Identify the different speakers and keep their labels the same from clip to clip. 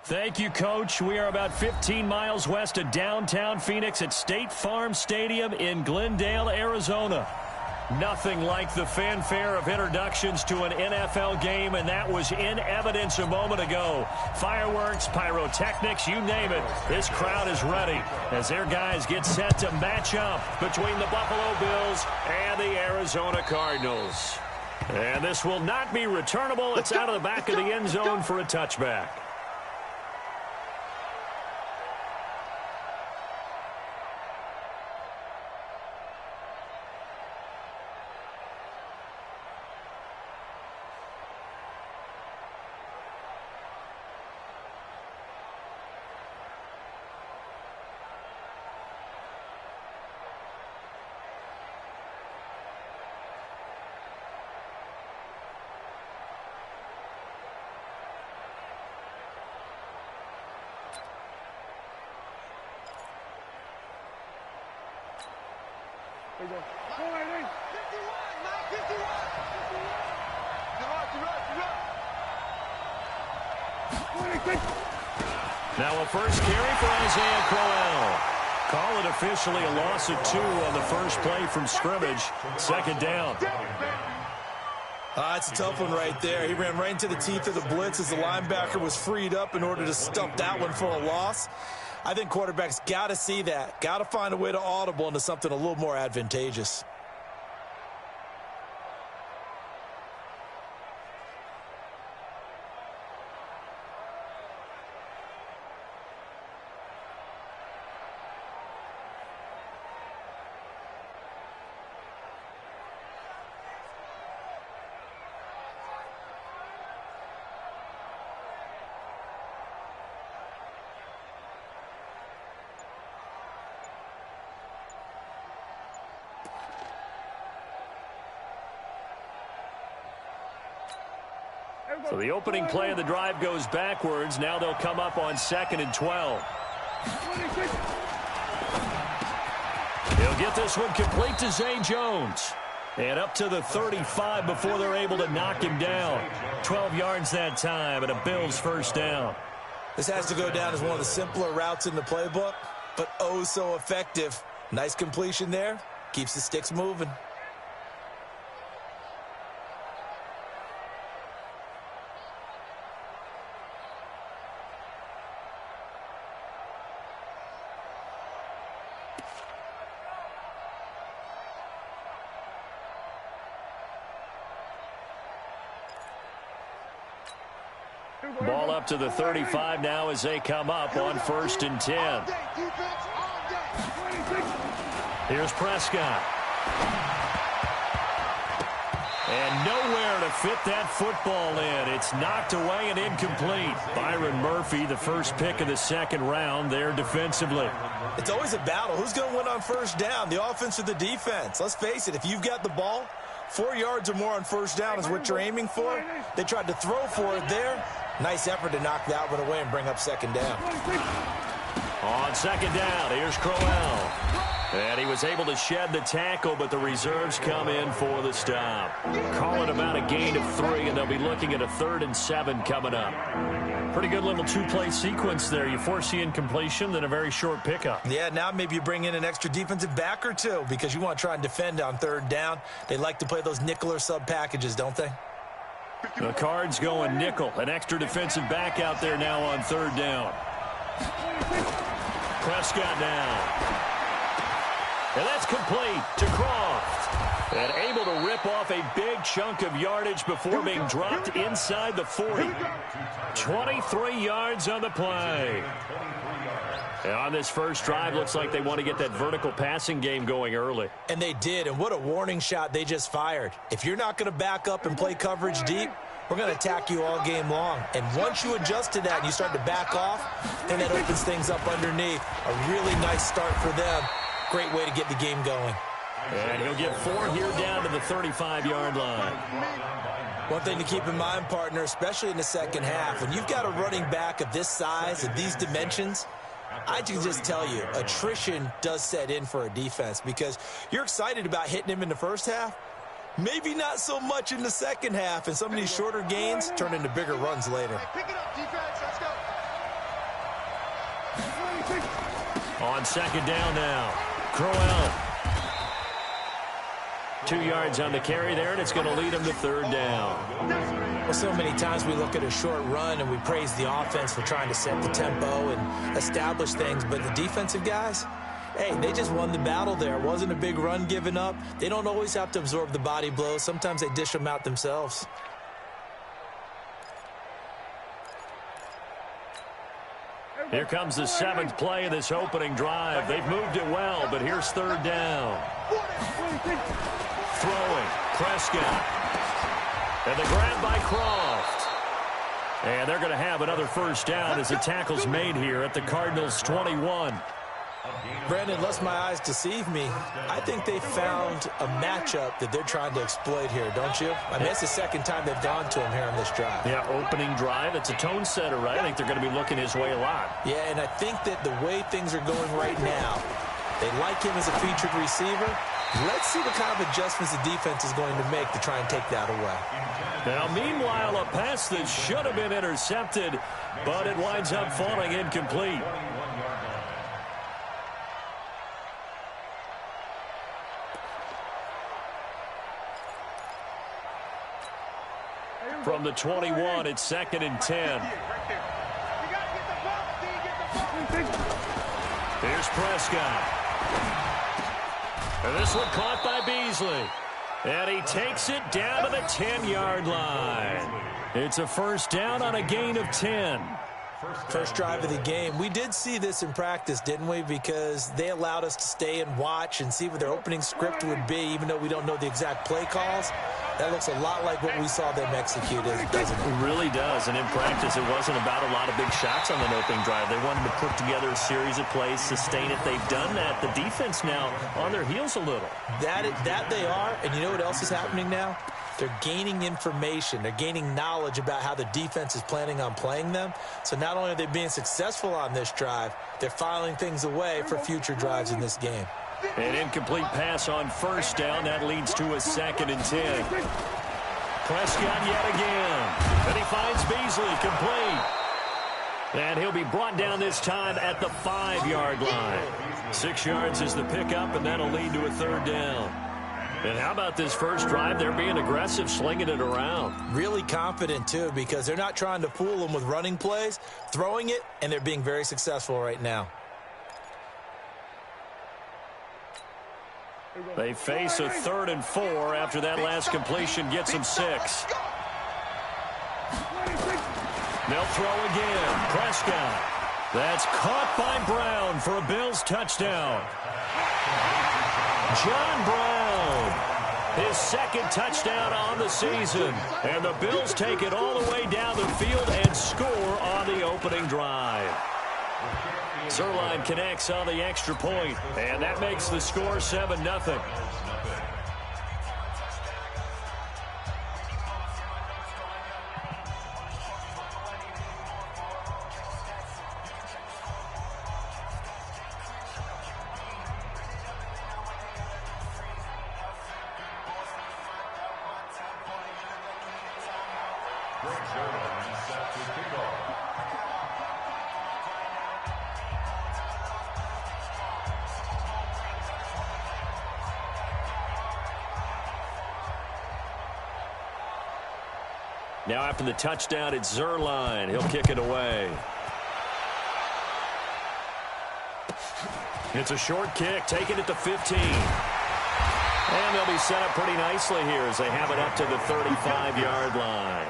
Speaker 1: Thank you, Coach. We are about 15 miles west of downtown Phoenix at State Farm Stadium in Glendale, Arizona. Nothing like the fanfare of introductions to an NFL game, and that was in evidence a moment ago. Fireworks, pyrotechnics, you name it. This crowd is ready as their guys get set to match up between the Buffalo Bills and the Arizona Cardinals. And this will not be returnable. It's out of the back of the end zone for a touchback. Now a first carry for Isaiah Crowell. Call it officially a loss of 2 on the first play from scrimmage. Second down.
Speaker 2: It's a tough one right there. He ran right into the teeth of the blitz as the linebacker was freed up in order to stump that one for a loss. I think quarterbacks got to see that. Got to find a way to audible into something a little more advantageous.
Speaker 1: So the opening play of the drive goes backwards. Now they'll come up on 2nd and 12. He'll get this one complete to Zay Jones. And up to the 35 before they're able to knock him down. 12 yards that time and a Bills first down.
Speaker 2: This has to go down as one of the simpler routes in the playbook, but oh so effective. Nice completion there. Keeps the sticks moving.
Speaker 1: Ball up to the 35 now as they come up on 1st and 10. Here's Prescott. And nowhere to fit that football in. It's knocked away and incomplete. Byron Murphy, the first pick of the 2nd round there defensively.
Speaker 2: It's always a battle. Who's going to win on 1st down, the offense or the defense? Let's face it, if you've got the ball, 4 yards or more on 1st down is what you're aiming for. They tried to throw for it there. Nice effort to knock that one away and bring up 2nd down.
Speaker 1: On 2nd down, here's Crowell. And he was able to shed the tackle, but the reserves come in for the stop. Call it about a gain of 3, and they'll be looking at a 3rd and 7 coming up. Pretty good little 2-play sequence there. You force the incompletion, then a very short pickup.
Speaker 2: Yeah, now maybe you bring in an extra defensive back or 2 because you want to try and defend on 3rd down. They like to play those nickel or sub packages, don't they?
Speaker 1: The Cards going nickel. An extra defensive back out there now on 3rd down. Prescott now. And that's complete to Croft. And able to rip off a big chunk of yardage before being dropped inside the 40. 23 yards on the play. And on this first drive, looks like they want to get that vertical passing game going early.
Speaker 2: And they did, and what a warning shot they just fired. If you're not going to back up and play coverage deep, we're going to attack you all game long. And once you adjust to that and you start to back off, then that opens things up underneath. A really nice start for them. Great way to get the game going.
Speaker 1: And he'll get 4 here down to the 35-yard line.
Speaker 2: One thing to keep in mind, partner, especially in the second half, when you've got a running back of this size, of these dimensions, I can just tell you, attrition does set in for a defense because you're excited about hitting him in the first half. Maybe not so much in the second half, and some of these shorter gains turn into bigger runs later.
Speaker 3: Pick it up, defense. Let's go.
Speaker 1: On second down now, Crowell. 2 yards on the carry there, and it's going to lead him to third down.
Speaker 2: Well, so many times we look at a short run and we praise the offense for trying to set the tempo and establish things, but the defensive guys, hey, they just won the battle there. It wasn't a big run given up. They don't always have to absorb the body blows. Sometimes they dish them out themselves.
Speaker 1: Here comes the 7th play of this opening drive. They've moved it well, but here's third down. Throwing, Prescott. And the grab by Croft. And they're going to have another first down as the tackle's made here at the Cardinals' 21.
Speaker 2: Brandon, unless my eyes deceive me, I think they found a matchup that they're trying to exploit here, don't you? I mean, it's the second time they've gone to him here on this drive.
Speaker 1: Yeah, opening drive. It's a tone setter, right? I think they're going to be looking his way a lot.
Speaker 2: Yeah, and I think that the way things are going right now, they like him as a featured receiver. Let's see what kind of adjustments the defense is going to make to try and take that away.
Speaker 1: Now, meanwhile, a pass that should have been intercepted, but it winds up falling incomplete. From the 21, it's second and 10. Here's Prescott. And this one caught by Beasley. And he takes it down to the 10-yard line. It's a first down on a gain of 10.
Speaker 2: First drive of the game. We did see this in practice, didn't we? Because they allowed us to stay and watch and see what their opening script would be, even though we don't know the exact play calls. That looks a lot like what we saw them execute, doesn't it?
Speaker 1: It really does. And in practice, it wasn't about a lot of big shots on the opening drive. They wanted to put together a series of plays, sustain it. They've done that. The defense now on their heels a little.
Speaker 2: That they are. And you know what else is happening now? They're gaining information. They're gaining knowledge about how the defense is planning on playing them. So not only are they being successful on this drive, they're filing things away for future drives in this game.
Speaker 1: An incomplete pass on first down. That leads to a second and 10. Prescott yet again. And he finds Beasley complete. And he'll be brought down this time at the 5-yard line. 6 yards is the pickup, and that'll lead to a third down. And how about this first drive? They're being aggressive, slinging it around.
Speaker 2: Really confident, too, because they're not trying to fool them with running plays, throwing it, and they're being very successful right now.
Speaker 1: They face a 3rd and 4 after that last completion gets them 6. They'll throw again. Prescott. That's caught by Brown for a Bills touchdown. John Brown, his second touchdown on the season. And the Bills take it all the way down the field and score on the opening drive. Zerline connects on the extra point, and that makes the score 7-0. Now after the touchdown, it's Zerline. He'll kick it away. It's a short kick, taking it to 15. And they'll be set up pretty nicely here as they have it up to the 35-yard line.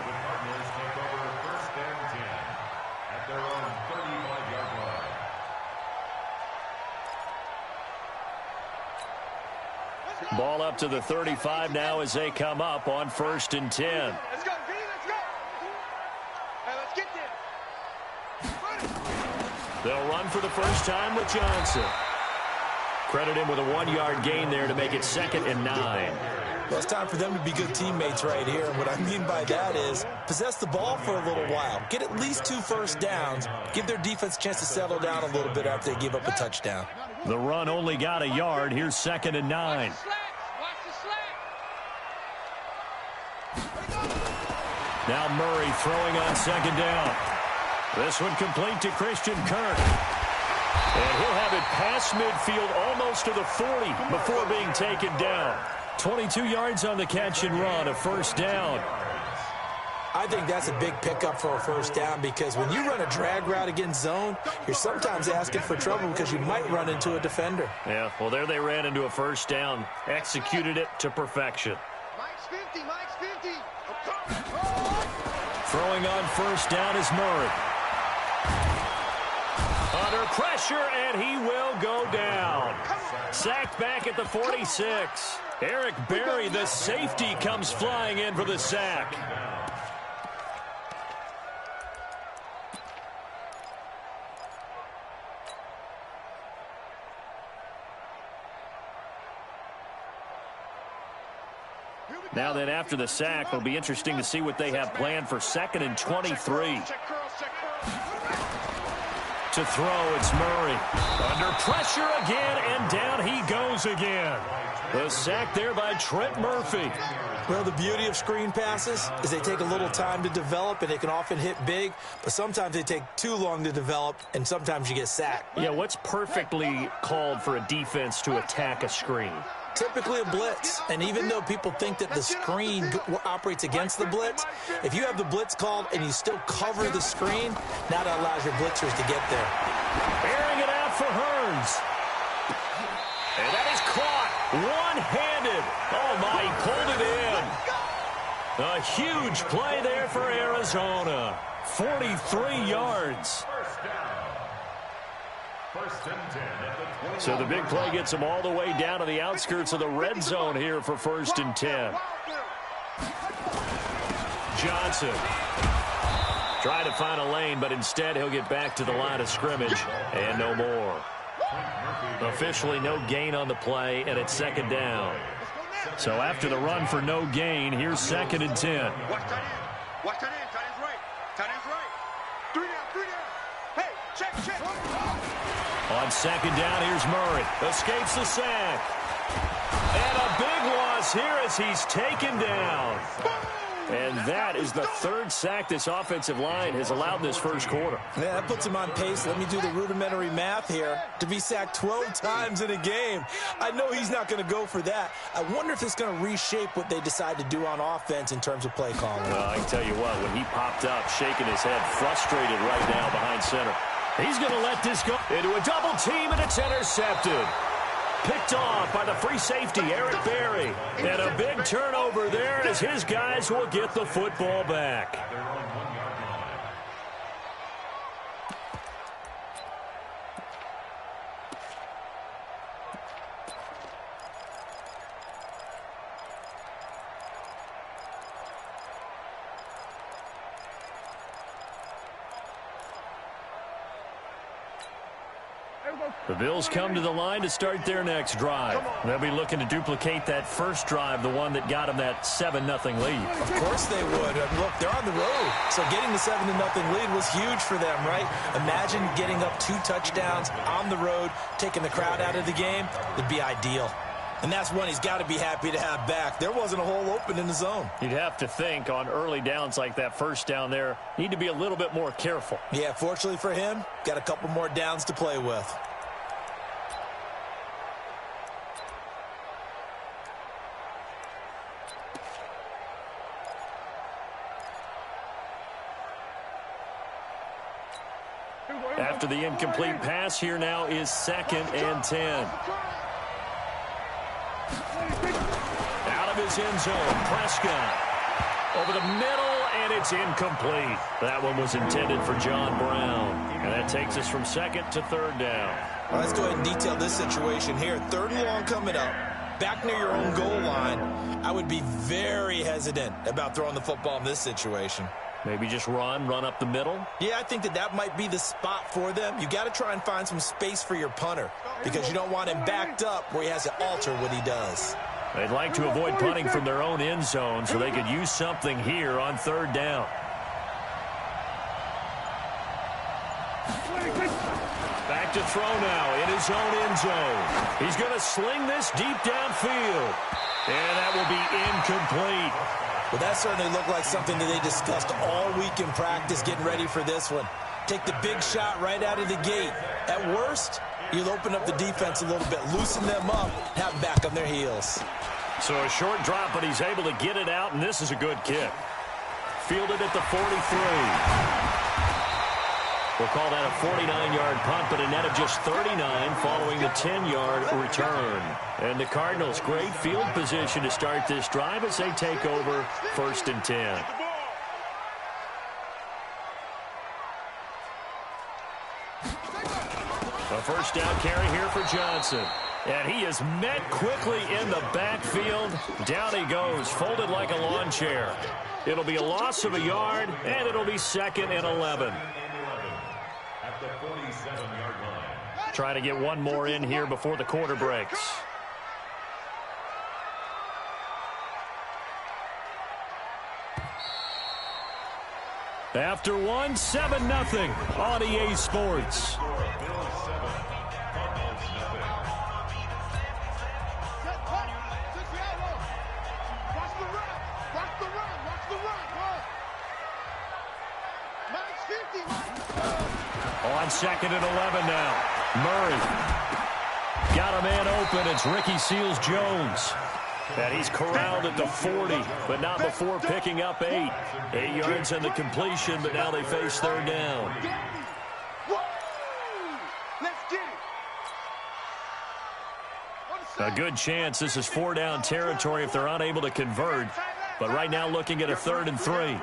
Speaker 1: Ball up to the 35 now as they come up on 1st and 10.
Speaker 3: Let's go, let's go. Hey, let's get there.
Speaker 1: They'll run for the first time with Johnson. Credit him with a 1-yard gain there to make it 2nd and 9.
Speaker 2: Well, it's time for them to be good teammates right here. And what I mean by that is possess the ball for a little while. Get at least 2 first downs. Give their defense a chance to settle down a little bit after they give up a touchdown.
Speaker 1: The run only got a yard. Here's 2nd and 9. Now Murray throwing on 2nd down. This one complete to Christian Kirk. And he'll have it past midfield almost to the 40 before being taken down. 22 yards on the catch and run, a first down.
Speaker 2: I think that's a big pickup for a first down because when you run a drag route against zone, you're sometimes asking for trouble because you might run into a defender.
Speaker 1: Yeah, well, there they ran into a first down. Executed it to perfection.
Speaker 3: Mike's 50, Mike's 50.
Speaker 1: Throwing on first down is Murray. Under pressure, and he will go down. Sacked back at the 46. Eric Berry, the safety, comes flying in for the sack. Now then, after the sack, it'll be interesting to see what they have planned for 2nd and 23. To throw, it's Murray. Under pressure again, and down he goes again. The sack there by Trent Murphy.
Speaker 2: Well, the beauty of screen passes is they take a little time to develop, and they can often hit big, but sometimes they take too long to develop, and sometimes you get sacked.
Speaker 1: Yeah, what's perfectly called for a defense to attack a screen?
Speaker 2: Typically a blitz, and even though people think that the screen operates against the blitz, if you have the blitz called and you still cover the screen, now that allows your blitzers to get there.
Speaker 1: Airing it out for Hearns. And that is caught one-handed. Oh, my, he pulled it in. A huge play there for Arizona. 43 yards. So the big play gets them all the way down to the outskirts of the red zone here for 1st and 10. Johnson trying to find a lane, but instead he'll get back to the line of scrimmage and no more. Officially no gain on the play, and it's 2nd down. So after the run for no gain, here's 2nd and 10.
Speaker 3: Watch tight end. Watch tight end. Tight end's right. Tight end's right. 3 down, 3 down. Hey, check, check.
Speaker 1: On 2nd down, here's Murray. Escapes the sack. And a big loss here as he's taken down. And that is the 3rd sack this offensive line has allowed this first quarter.
Speaker 2: Yeah, that puts him on pace. Let me do the rudimentary math here. To be sacked 12 times in a game. I know he's not going to go for that. I wonder if it's going to reshape what they decide to do on offense in terms of play calling.
Speaker 1: Well, I can tell you what, when he popped up, shaking his head, frustrated right now behind center. He's going to let this go into a double team, and it's intercepted. Picked off by the free safety, Eric Berry. And a big turnover there as his guys will get the football back. The Bills come to the line to start their next drive. They'll be looking to duplicate that first drive, the one that got them that 7-0 lead.
Speaker 2: Of course they would. Look, they're on the road, so getting the 7-0 lead was huge for them, right? Imagine getting up 2 touchdowns on the road, taking the crowd out of the game. It'd be ideal. And that's one he's got to be happy to have back. There wasn't a hole open in the zone.
Speaker 1: You'd have to think on early downs like that first down there, need to be a little bit more careful.
Speaker 2: Yeah, fortunately for him, got a couple more downs to play with.
Speaker 1: After the incomplete pass, here now is 2nd and 10. Out of his end zone, Prescott. Over the middle, and it's incomplete. That one was intended for John Brown. And that takes us from 2nd to 3rd down.
Speaker 2: Well, let's go ahead and detail this situation here. 3rd and long coming up. Back near your own goal line. I would be very hesitant about throwing the football in this situation.
Speaker 1: Maybe just run up the middle?
Speaker 2: Yeah, I think that might be the spot for them. You got to try and find some space for your punter because you don't want him backed up where he has to alter what he does.
Speaker 1: They'd like to avoid punting from their own end zone so they could use something here on 3rd down. Back to throw now in his own end zone. He's going to sling this deep downfield. And that will be incomplete.
Speaker 2: Well, that certainly looked like something that they discussed all week in practice getting ready for this one. Take the big shot right out of the gate. At worst, you'll open up the defense a little bit, loosen them up, have them back on their heels.
Speaker 1: So a short drop, but he's able to get it out, and this is a good kick. Fielded at the 43. We'll call that a 49-yard punt, but a net of just 39 following the 10-yard return. And the Cardinals, great field position to start this drive as they take over 1st and 10. A first down carry here for Johnson. And he is met quickly in the backfield. Down he goes, folded like a lawn chair. It'll be a loss of a yard, and it'll be 2nd and 11.
Speaker 4: At the 47-yard line.
Speaker 1: Trying to get one more in here before the quarter breaks. After one, 7-0 on EA Sports. On 2nd and 11 now. Murray. Got a man open. It's Ricky Seals-Jones. And he's corralled at the 40, but not before picking up 8. 8 yards on the completion, but now they face 3rd down. A good chance this is 4-down territory if they're unable to convert. But right now looking at a 3rd and 3.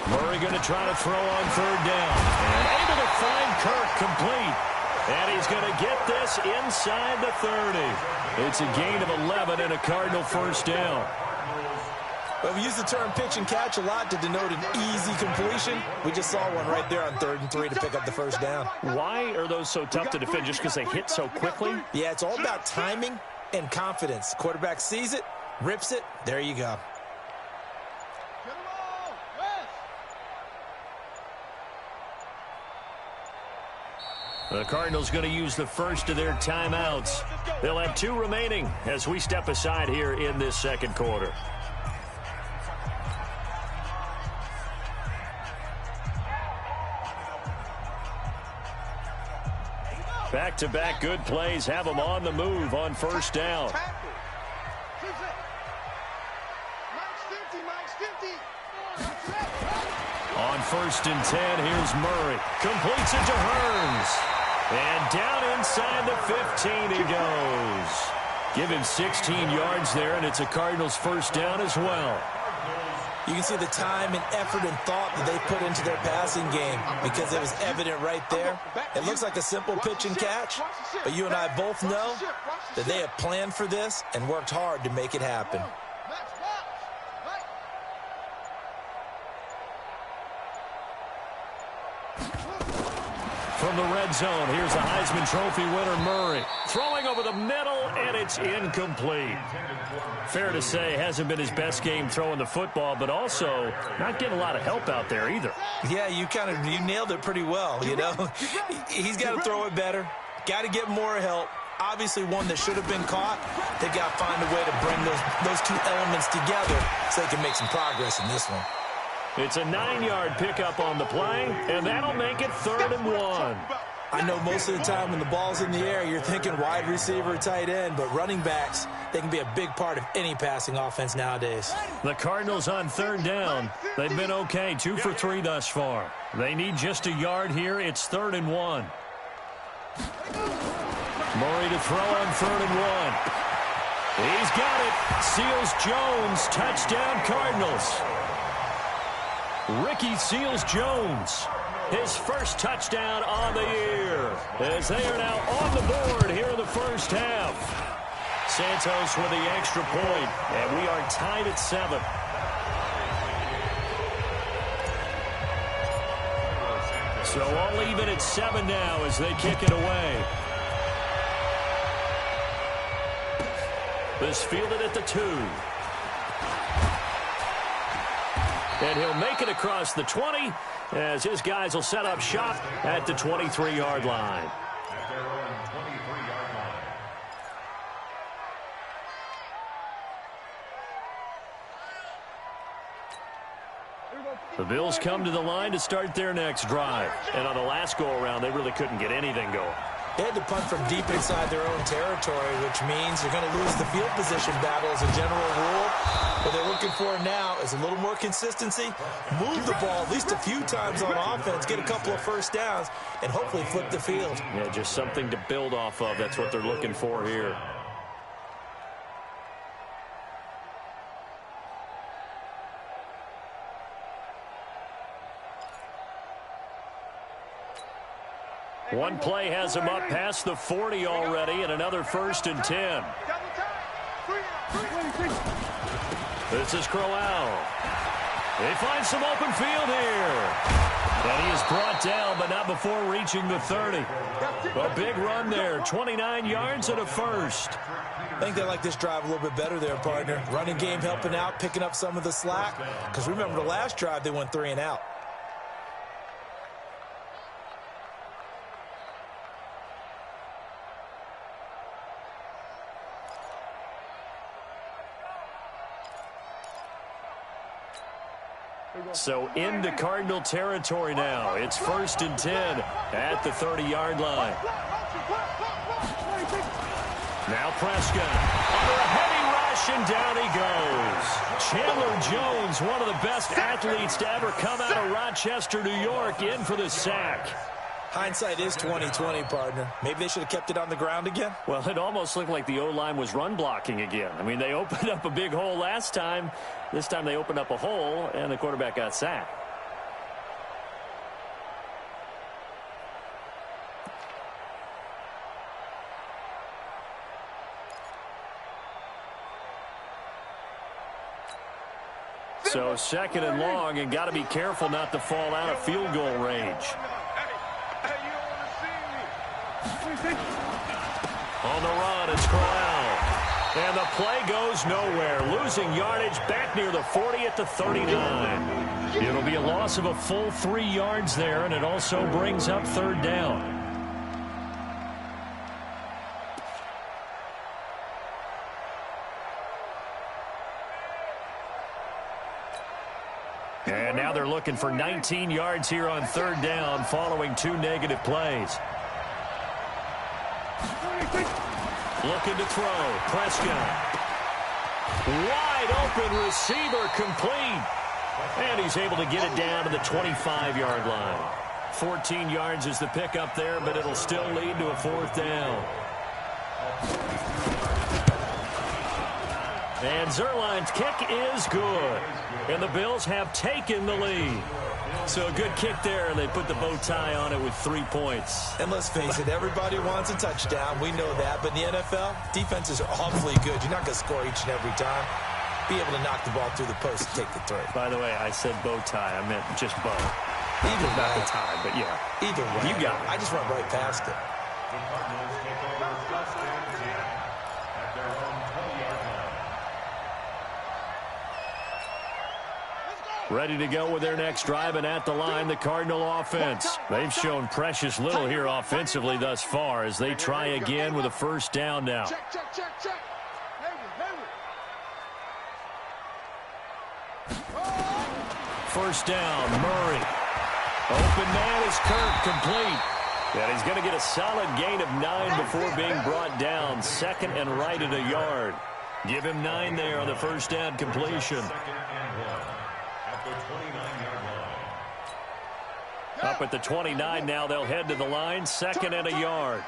Speaker 1: Murray going to try to throw on 3rd down. And able to find Kirk complete. And he's going to get this inside the 30. It's a gain of 11 and a Cardinal 1st down.
Speaker 2: Well, we use the term pitch and catch a lot to denote an easy completion. We just saw one right there on 3rd and 3 to pick up the 1st down.
Speaker 1: Why are those so tough to defend? Just because they hit so quickly?
Speaker 2: Yeah, it's all about timing and confidence. Quarterback sees it, rips it, there you go.
Speaker 1: The Cardinals going to use the first of their timeouts. They'll have 2 remaining as we step aside here in this 2nd quarter. Back-to-back good plays have them on the move on 1st down. On 1st and 10, here's Murray. Completes it to Hearns. And down inside the 15 he goes. Give him 16 yards there, and it's a Cardinals 1st down as well.
Speaker 2: You can see the time and effort and thought that they put into their passing game because it was evident right there. It looks like a simple pitch and catch, but you and I both know that they have planned for this and worked hard to make it happen.
Speaker 1: From the red zone, here's the Heisman Trophy winner, Murray. Throwing over the middle, and it's incomplete. Fair to say, hasn't been his best game throwing the football, but also not getting a lot of help out there either.
Speaker 2: Yeah, you nailed it pretty well, you know. He's got to throw it better. Got to get more help. Obviously one that should have been caught. They've got to find a way to bring those 2 elements together so they can make some progress in this one.
Speaker 1: It's a 9-yard pickup on the play, and that'll make it 3rd and 1.
Speaker 2: I know most of the time when the ball's in the air, you're thinking wide receiver, tight end, but running backs, they can be a big part of any passing offense nowadays.
Speaker 1: The Cardinals on 3rd down. They've been okay, 2 for 3 thus far. They need just a yard here. It's 3rd and 1. Murray to throw on 3rd and 1. He's got it. Seals-Jones, touchdown Cardinals. Ricky Seals-Jones, his first touchdown on the year, as they are now on the board here in the 1st half. Santos with the extra point, and we are tied at 7. So all even at 7 now as they kick it away. This fielded at the 2. And he'll make it across the 20 as his guys will set up shop at the 23-yard line. The Bills come to the line to start their next drive. And on the last go-around, they really couldn't get anything going.
Speaker 2: They had to punt from deep inside their own territory, which means you're going to lose the field position battle as a general rule. What they're looking for now is a little more consistency, move the ball at least a few times on offense, get a couple of first downs, and hopefully flip the field.
Speaker 1: Yeah, just something to build off of. That's what they're looking for here. One play has him up past the 40 already, and another 1st and 10. This is Crowell. They find some open field here. And he is brought down, but not before reaching the 30. A big run there, 29 yards and a first.
Speaker 2: I think they like this drive a little bit better there, partner. Running game helping out, picking up some of the slack. Because remember, the last drive, they went 3 and out.
Speaker 1: So into Cardinal territory now. It's 1st and 10 at the 30-yard line. Now Prescott under a heavy rush, and down he goes. Chandler Jones, one of the best athletes to ever come out of Rochester, New York, in for the sack.
Speaker 2: Hindsight is 20/20, partner. Maybe they should have kept it on the ground again.
Speaker 1: Well, it almost looked like the O-line was run blocking again. I mean, they opened up a big hole last time. This time they opened up a hole, and the quarterback got sacked. So 2nd and long, and got to be careful not to fall out of field goal range. On the run, it's Crowell. And the play goes nowhere. Losing yardage back near the 40 at the 39. It'll be a loss of a full 3 yards there, and it also brings up 3rd down. And now they're looking for 19 yards here on 3rd down following 2 negative plays. Looking to throw. Prescott. Wide open receiver, complete. And he's able to get it down to the 25-yard line. 14 yards is the pickup there, but it'll still lead to a 4th down. And Zerline's kick is good. And the Bills have taken the lead. So a good kick there. They put the bow tie on it with 3 points.
Speaker 2: And let's face it, everybody wants a touchdown. We know that. But in the NFL, defenses are awfully good. You're not going to score each and every time. Be able to knock the ball through the post and take the throw.
Speaker 1: By the way, I said bow tie. I meant just bow.
Speaker 2: Either way.
Speaker 1: Not the tie, but yeah.
Speaker 2: Either way.
Speaker 1: You got it.
Speaker 2: I just went right past it.
Speaker 4: The Cardinals take over 1st and 10 at their own 20-yard line.
Speaker 1: Ready to go with their next drive, and at the line, the Cardinal offense. They've shown precious little here offensively thus far as they try again with a 1st down now.
Speaker 3: Check.
Speaker 1: First down, Murray. Open man is Kirk, complete. And he's going to get a solid gain of 9 before being brought down. 2nd and right at a yard. Give him 9 there on the 1st down completion.
Speaker 4: 2nd and 1 at the 29-yard line.
Speaker 1: Up at the 29 now, they'll head to the line. 2nd and a yard.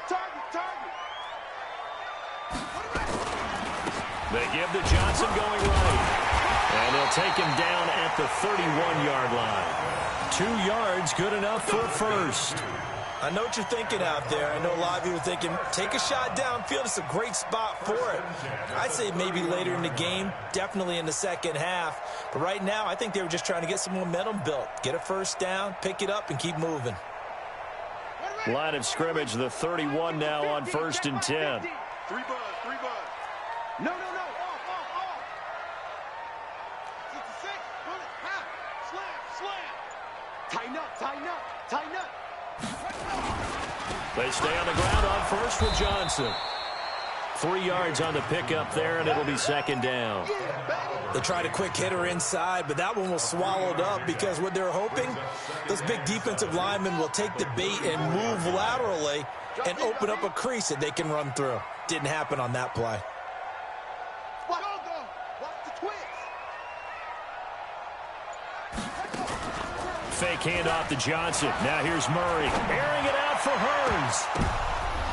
Speaker 1: They give to Johnson going right. And they'll take him down at the 31-yard line. 2 yards, good enough for a 1st.
Speaker 2: I know what you're thinking out there. I know a lot of you are thinking, take a shot downfield. It's a great spot for it. I'd say maybe later in the game, definitely in the 2nd half. But right now, I think they were just trying to get some momentum built. Get a 1st down, pick it up, and keep moving.
Speaker 1: Line of scrimmage, the 31 now on 1st and 10.
Speaker 3: 3 buzz. No. Off. 66, pull it, half, slam. Tighten up.
Speaker 1: They stay on the ground on 1st with Johnson. 3 yards on the pickup there, and it'll be second down.
Speaker 2: They tried a quick hitter inside, but that one was swallowed up because what they're hoping, those big defensive linemen will take the bait and move laterally and open up a crease that they can run through. Didn't happen on that play.
Speaker 1: Fake handoff to Johnson. Now here's Murray. Airing it out for Hearns.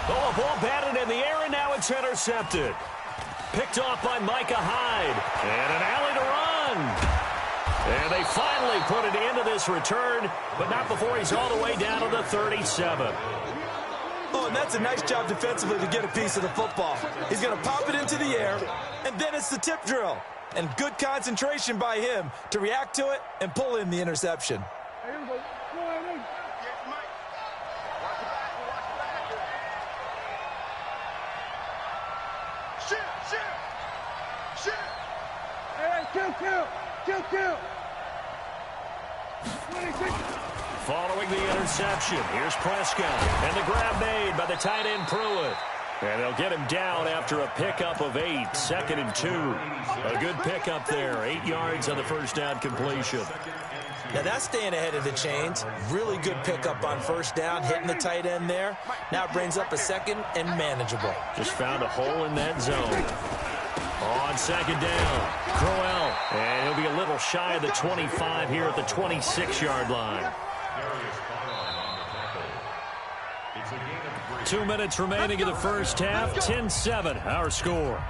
Speaker 1: Oh, a ball batted in the air, and now it's intercepted. Picked off by Micah Hyde. And an alley to run. And they finally put an end to this return, but not before he's all the way down to the 37.
Speaker 2: Oh, and that's a nice job defensively to get a piece of the football. He's going to pop it into the air, and then it's the tip drill. And good concentration by him to react to it and pull in the interception.
Speaker 1: Following the interception, here's Prescott. And the grab made by the tight end Pruitt. And they'll get him down after a pickup of 8, 2nd and 2. A good pickup there, 8 yards on the first down completion.
Speaker 2: Now that's staying ahead of the chains. Really good pickup on first down, hitting the tight end there. Now it brings up a 2nd and manageable.
Speaker 1: Just found a hole in that zone. On second down, Crowell. And he'll be a little shy of the 25 here at the 26-yard line. 2 minutes remaining in the first half. 10-7, our score.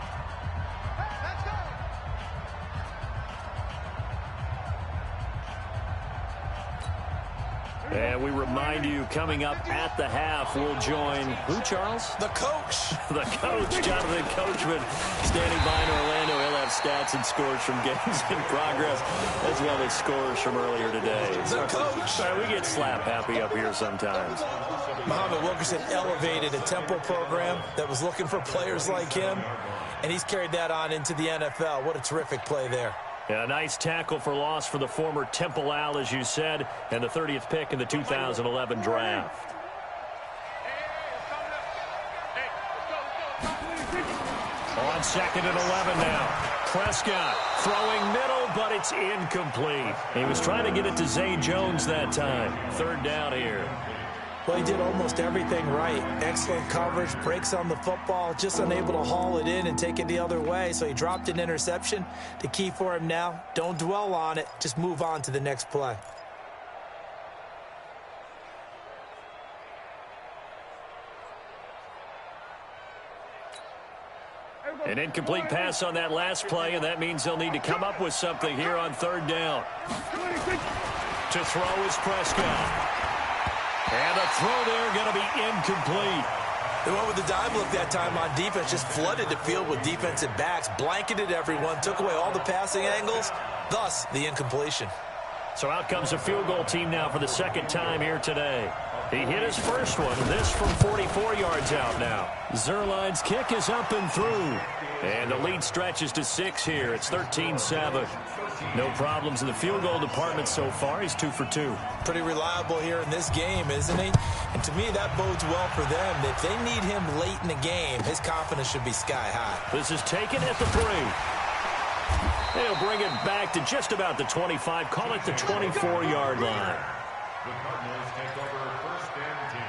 Speaker 1: And we remind you, coming up at the half, we'll join who, Charles?
Speaker 2: The coach.
Speaker 1: The coach, Jonathan Coachman, standing by in Orlando. He'll have stats and scores from games in progress, as well as scores from earlier today.
Speaker 2: The coach.
Speaker 1: Sorry, we get slap happy up here sometimes.
Speaker 2: Muhammad Wilkerson elevated a Temple program that was looking for players like him, and he's carried that on into the NFL. What a terrific play there.
Speaker 1: Yeah, a nice tackle for loss for the former Temple Owl, as you said, and the 30th pick in the 2011 draft. On 2nd and 11 now. Prescott throwing middle, but it's incomplete. He was trying to get it to Zay Jones that time. 3rd down here.
Speaker 2: Well, he did almost everything right. Excellent coverage, breaks on the football, just unable to haul it in and take it the other way. So he dropped an interception. The key for him now, don't dwell on it. Just move on to the next play.
Speaker 1: An incomplete pass on that last play, and that means they'll need to come up with something here on 3rd down. To throw is Prescott. And the throw there going to be incomplete.
Speaker 2: They went with the dime look that time on defense, just flooded the field with defensive backs, blanketed everyone, took away all the passing angles, thus the incompletion.
Speaker 1: So out comes a field goal team now for the 2nd time here today. He hit his first one, this from 44 yards out now. Zerline's kick is up and through. And the lead stretches to 6 here. It's 13-7. No problems in the field goal department so far. He's 2 for 2.
Speaker 2: Pretty reliable here in this game, isn't he? And to me, that bodes well for them. If they need him late in the game, his confidence should be sky high.
Speaker 1: This is taken at the 3. They'll bring it back to just about the 25. Call it the 24-yard line.
Speaker 4: The Cardinals take over 1st and 10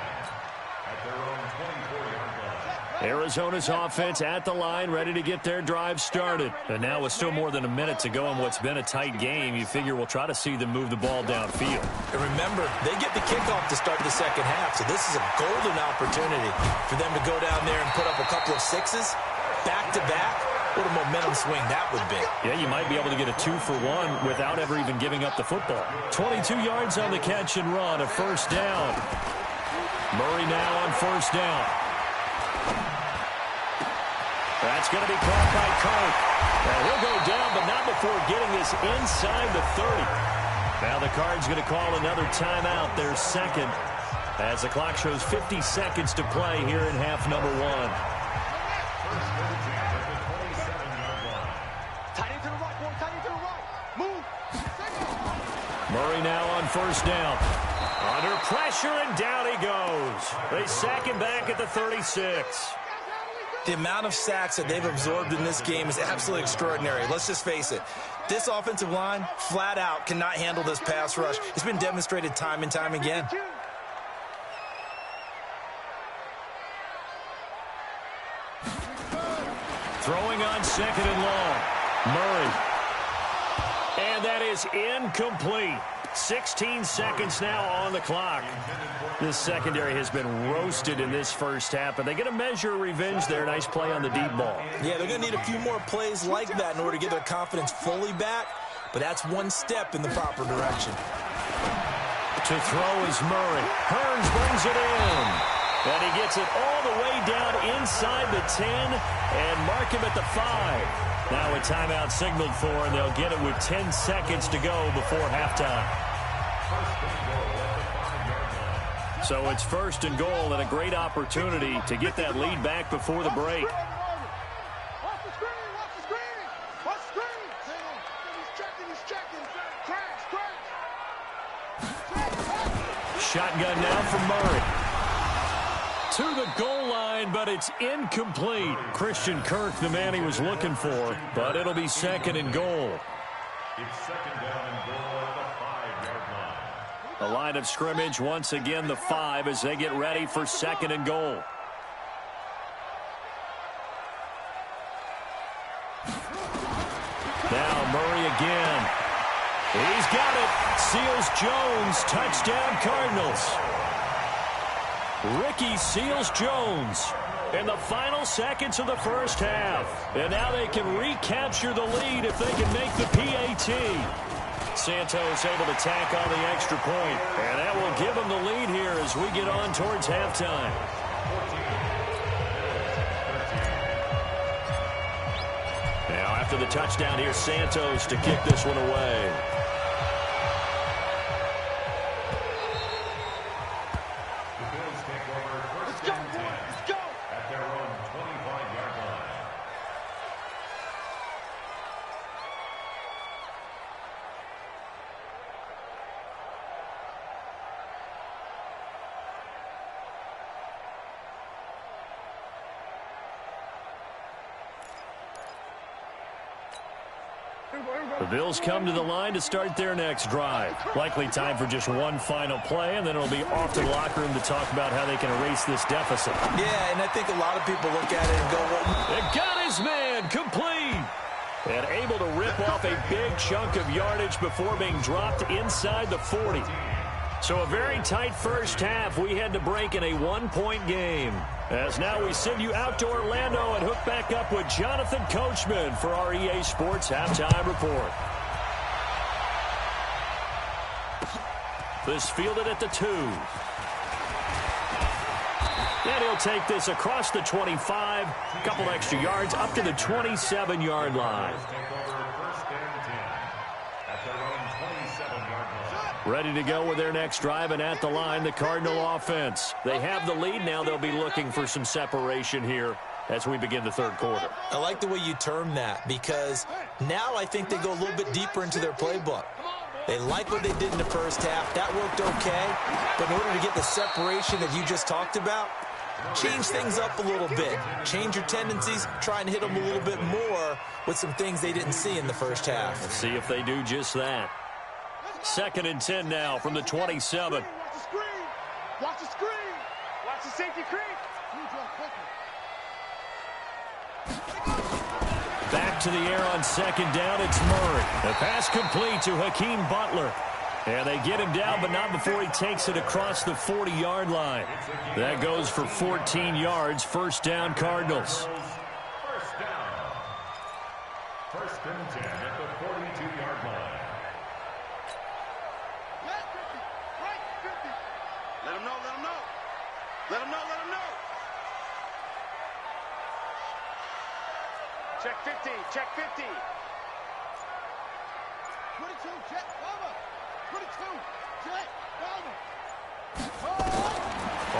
Speaker 4: at their own 24-yard line.
Speaker 1: Arizona's offense at the line, ready to get their drive started. And now with still more than a minute to go in what's been a tight game, you figure we'll try to see them move the ball downfield.
Speaker 2: And remember, they get the kickoff to start the 2nd half, so this is a golden opportunity for them to go down there and put up a couple of 6s back-to-back. What a momentum swing that would be.
Speaker 1: Yeah, you might be able to get a 2 for 1 without ever even giving up the football. 22 yards on the catch and run, a 1st down. Murray now on 1st down. That's going to be caught by Kirk. And he'll go down, but not before getting this inside the 30. Now the Cards going to call another timeout, their 2nd, as the clock shows 50 seconds to play here in half number 1. Murray now on 1st down. Under pressure, and down he goes. They sack him back at the 36.
Speaker 2: The amount of sacks that they've absorbed in this game is absolutely extraordinary. Let's just face it. This offensive line, flat out, cannot handle this pass rush. It's been demonstrated time and time again.
Speaker 1: Throwing on 2nd and long. Murray. And that is incomplete. 16 seconds now on the clock. This secondary has been roasted in this first half, but they get a measure of revenge there. Nice play on the deep ball.
Speaker 2: Yeah, they're going to need a few more plays like that in order to get their confidence fully back, but that's one step in the proper direction.
Speaker 1: To throw is Murray. Hearns brings it in. And he gets it all the way down inside the 10 and mark him at the 5. Now a timeout signaled for, and they'll get it with 10 seconds to go before halftime. So it's 1st and goal, and a great opportunity to get that lead back before the break.
Speaker 3: Watch the screen! Watch the screen! Watch the screen! He's checking! Crash!
Speaker 1: Shotgun now from Murray. To the goal line, but it's incomplete. Christian Kirk, the man he was looking for, but it'll be 2nd and goal.
Speaker 4: It's 2nd down and goal at the 5-yard line.
Speaker 1: The line of scrimmage, once again, the 5 as they get ready for 2nd and goal. Now Murray again. He's got it. Seals Jones. Touchdown Cardinals. Ricky Seals-Jones in the final seconds of the first half. And now they can recapture the lead if they can make the PAT. Santos able to tack on the extra point. And that will give them the lead here as we get on towards halftime. Now after the touchdown, here's Santos to kick this one away. The Bills come to the line to start their next drive. Likely time for just one final play, and then it'll be off to the locker room to talk about how they can erase this deficit.
Speaker 2: Yeah, and I think a lot of people look at it and go, well,
Speaker 1: It got his man complete. And able to rip off a big chunk of yardage before being dropped inside the 40. So a very tight first half. We had to break in a one-point game. As now we send you out to Orlando and hook back up with Jonathan Coachman for our EA Sports Halftime Report. This fielded at the 2. And he'll take this across the 25. A couple extra yards up to the 27-yard line. Ready to go with their next drive, and at the line, the Cardinal offense. They have the lead. Now they'll be looking for some separation here as we begin the third quarter.
Speaker 2: I like the way you term that, because now I think they go a little bit deeper into their playbook. They like what they did in the first half. That worked okay. But in order to get the separation that you just talked about, change things up a little bit. Change your tendencies. Try and hit them a little bit more with some things they didn't see in the first half.
Speaker 1: Let's see if they do just that. 2nd and 10 now from the 27.
Speaker 3: Watch the screen! Watch the screen! Watch the safety creep!
Speaker 1: Back to the air on 2nd down. It's Murray. The pass complete to Hakeem Butler. And they get him down, but not before he takes it across the 40-yard line. That goes for 14 yards. First down, Cardinals.
Speaker 4: First down. 1st and 10 at the 42-yard line.
Speaker 3: Let him know, let him know. Let him know, let him know. Check 50, check 50. 22, check, cover. 22, check, cover.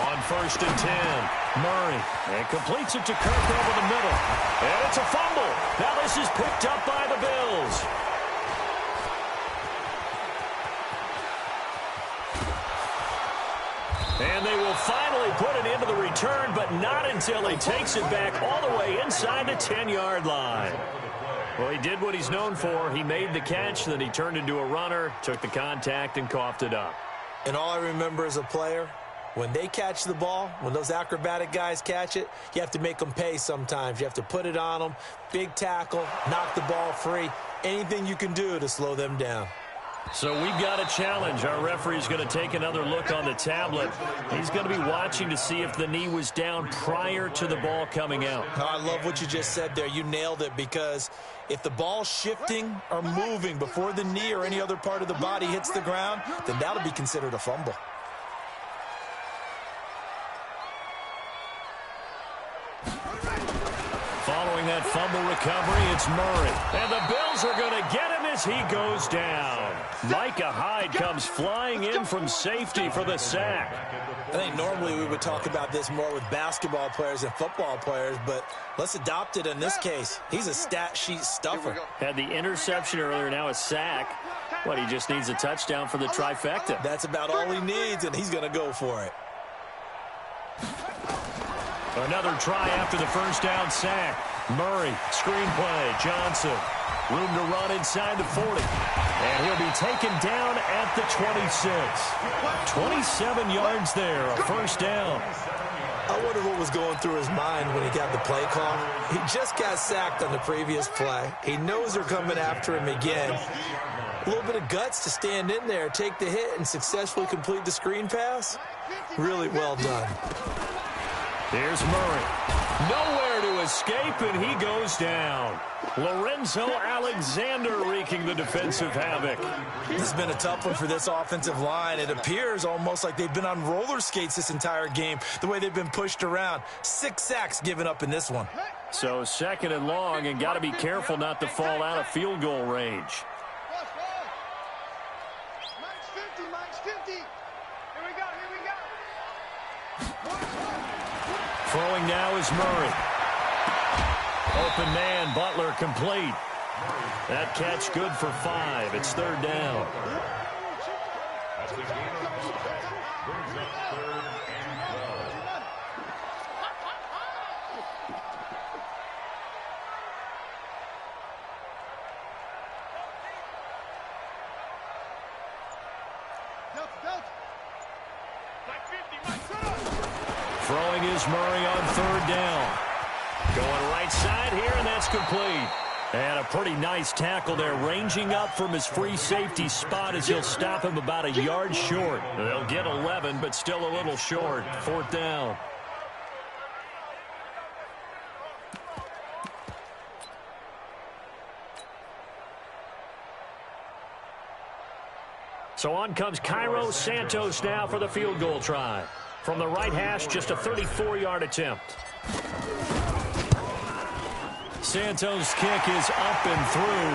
Speaker 1: On 1st and 10, Murray. And completes it to Kirk over the middle. And it's a fumble. Now this is picked up by the Bills. And they will finally put it into the return, but not until he takes it back all the way inside the 10-yard line. Well, he did what he's known for. He made the catch, then he turned into a runner, took the contact, and coughed it up.
Speaker 2: And all I remember as a player, when they catch the ball, when those acrobatic guys catch it, you have to make them pay sometimes. You have to put it on them, big tackle, knock the ball free, anything you can do to slow them down.
Speaker 1: So we've got a challenge. Our referee's going to take another look on the tablet. He's going to be watching to see if the knee was down prior to the ball coming out.
Speaker 2: Oh, I love what you just said there. You nailed it, because if the ball's shifting or moving before the knee or any other part of the body hits the ground, then that'll be considered a fumble.
Speaker 1: Following that fumble recovery, it's Murray. And the Bills are going to get him as he goes down. Micah Hyde comes flying in from safety for the sack.
Speaker 2: I think normally we would talk about this more with basketball players and football players, but let's adopt it in this case. He's a stat sheet stuffer.
Speaker 1: Had the interception earlier, now a sack. What, he just needs a touchdown for the trifecta.
Speaker 2: That's about all he needs, and he's going to go for it.
Speaker 1: Another try after the first down sack. Murray, screen play, Johnson. Room to run inside the 40. And he'll be taken down at the 26. 27 yards there, a first down.
Speaker 2: I wonder what was going through his mind when he got the play call. He just got sacked on the previous play. He knows they're coming after him again. A little bit of guts to stand in there, take the hit, and successfully complete the screen pass. Really well done.
Speaker 1: Here's Murray. Nowhere to escape, and he goes down. Lorenzo Alexander wreaking the defensive havoc.
Speaker 2: This has been a tough one for this offensive line. It appears almost like they've been on roller skates this entire game, the way they've been pushed around. 6 sacks given up in this one.
Speaker 1: So second and long, and got to be careful not to fall out of field goal range.
Speaker 3: Minus 50. Here we go.
Speaker 1: Throwing now is Murray. Open man, Butler complete. That catch good for 5. It's third down.
Speaker 4: That's a gain of 6. Brings up 3rd and 12.
Speaker 1: Throwing is Murray on third down. Going right side here, and that's complete. And a pretty nice tackle there, ranging up from his free safety spot as he'll stop him about a yard short. They'll get 11, but still a little short. Fourth down. So on comes Cairo Santos now for the field goal try. From the right hash, just a 34-yard attempt. Santos' kick is up and through.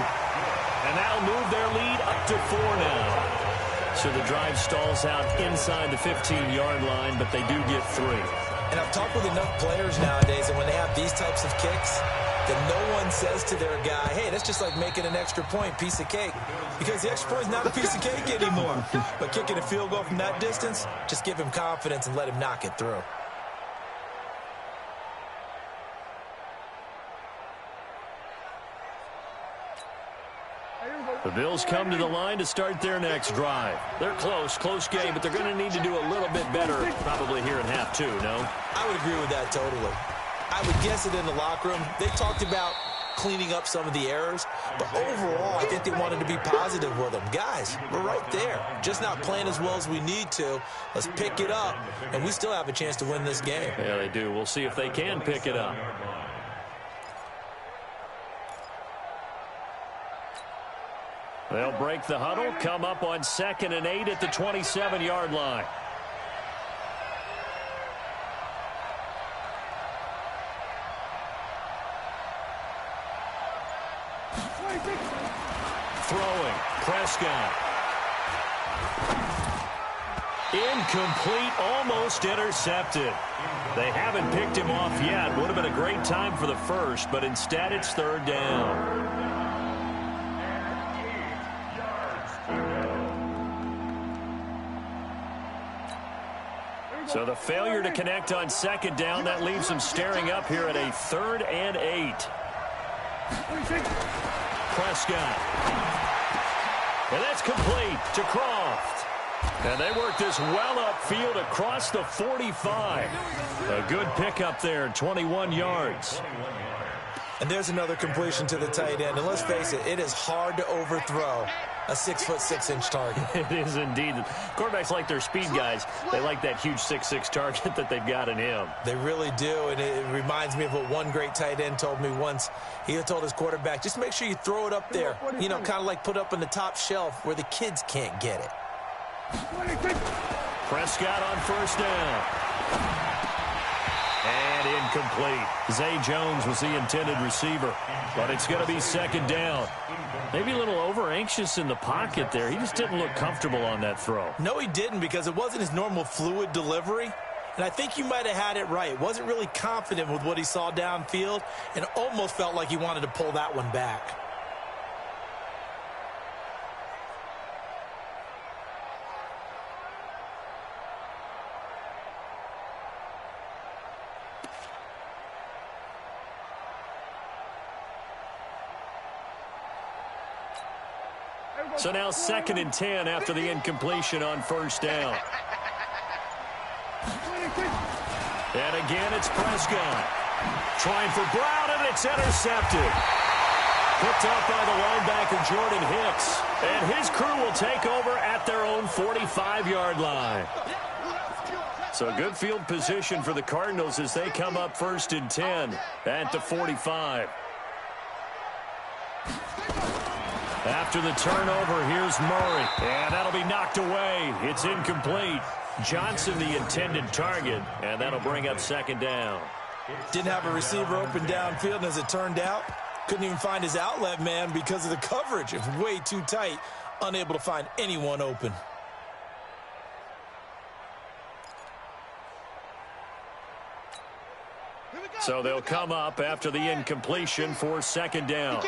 Speaker 1: And that'll move their lead up to 4 now. So the drive stalls out inside the 15-yard line, but they do get 3.
Speaker 2: And I've talked with enough players nowadays, and when they have these types of kicks, then no one says to their guy, hey, that's just like making an extra point, piece of cake. Because the extra point is not a piece of cake anymore. But kicking a field goal from that distance, just give him confidence and let him knock it through.
Speaker 1: The Bills come to the line to start their next drive. They're close game, but they're going to need to do a little bit better probably here in half 2, no?
Speaker 2: I would agree with that totally. I would guess it in the locker room. They talked about cleaning up some of the errors, but overall, I think they wanted to be positive with them. Guys, we're right there. Just not playing as well as we need to. Let's pick it up, and we still have a chance to win this game.
Speaker 1: Yeah, they do. We'll see if they can pick it up. They'll break the huddle, come up on 2nd and 8 at the 27-yard line. Throwing, Prescott. Incomplete, almost intercepted. They haven't picked him off yet. Would have been a great time for the first, but instead it's third down. So the failure to connect on second down, that leaves them staring up here at a 3rd and 8. Prescott. And that's complete to Croft. And they work this well upfield across the 45. A good pickup there, 21 yards.
Speaker 2: And there's another completion to the tight end. And let's face it, it is hard to overthrow a 6'6" target.
Speaker 1: It is indeed. Quarterbacks like their speed guys. They like that huge 6'6" target that they've got in him.
Speaker 2: They really do, and it reminds me of what one great tight end told me once. He told his quarterback, just make sure you throw it up there. You know, kind of like put up on the top shelf where the kids can't get it.
Speaker 1: Prescott on first down. And incomplete. Zay Jones was the intended receiver, but it's going to be second down. Maybe a little over-anxious in the pocket there. He just didn't look comfortable on that throw.
Speaker 2: No, he didn't, because it wasn't his normal fluid delivery. And I think you might have had it right. Wasn't really confident with what he saw downfield and almost felt like he wanted to pull that one back.
Speaker 1: So now 2nd and 10 after the incompletion on first down. And again, it's Prescott. Trying for Brown, and it's intercepted. Picked off by the linebacker, Jordan Hicks. And his crew will take over at their own 45-yard line. So good field position for the Cardinals as they come up 1st and 10 at the 45. After the turnover, here's Murray. And that'll be knocked away. It's incomplete. Johnson, the intended target, and that'll bring up 2nd down.
Speaker 2: Didn't have a receiver open downfield, and as it turned out, couldn't even find his outlet man because of the coverage. It was way too tight, unable to find anyone open.
Speaker 1: So they'll come up after the incompletion for 2nd down.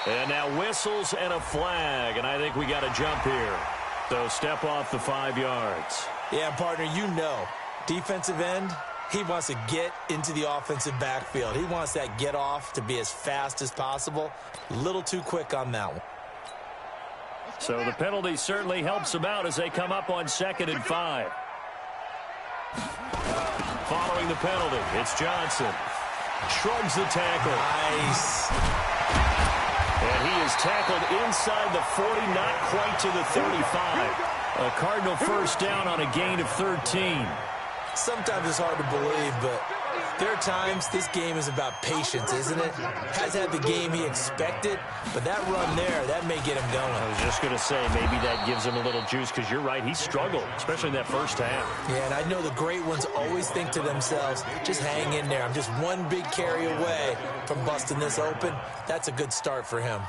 Speaker 1: And now whistles and a flag, and I think we got a jump here. So step off the 5 yards.
Speaker 2: Yeah, partner, you know, defensive end, he wants to get into the offensive backfield. He wants that get off to be as fast as possible. A little too quick on that one.
Speaker 1: So the penalty certainly helps them out as they come up on 2nd and 5. Following the penalty, it's Johnson. Shrugs the tackle.
Speaker 2: Nice.
Speaker 1: And he is tackled inside the 40, not quite to the 35. A Cardinal first down on a gain of 13.
Speaker 2: Sometimes it's hard to believe, but there are times this game is about patience, isn't it? Has had the game he expected, but that run there, that may get him going.
Speaker 1: I was just going to say, maybe that gives him a little juice, because you're right, he struggled, especially in that first half.
Speaker 2: Yeah, and I know the great ones always think to themselves, just hang in there. I'm just one big carry away from busting this open. That's a good start for him.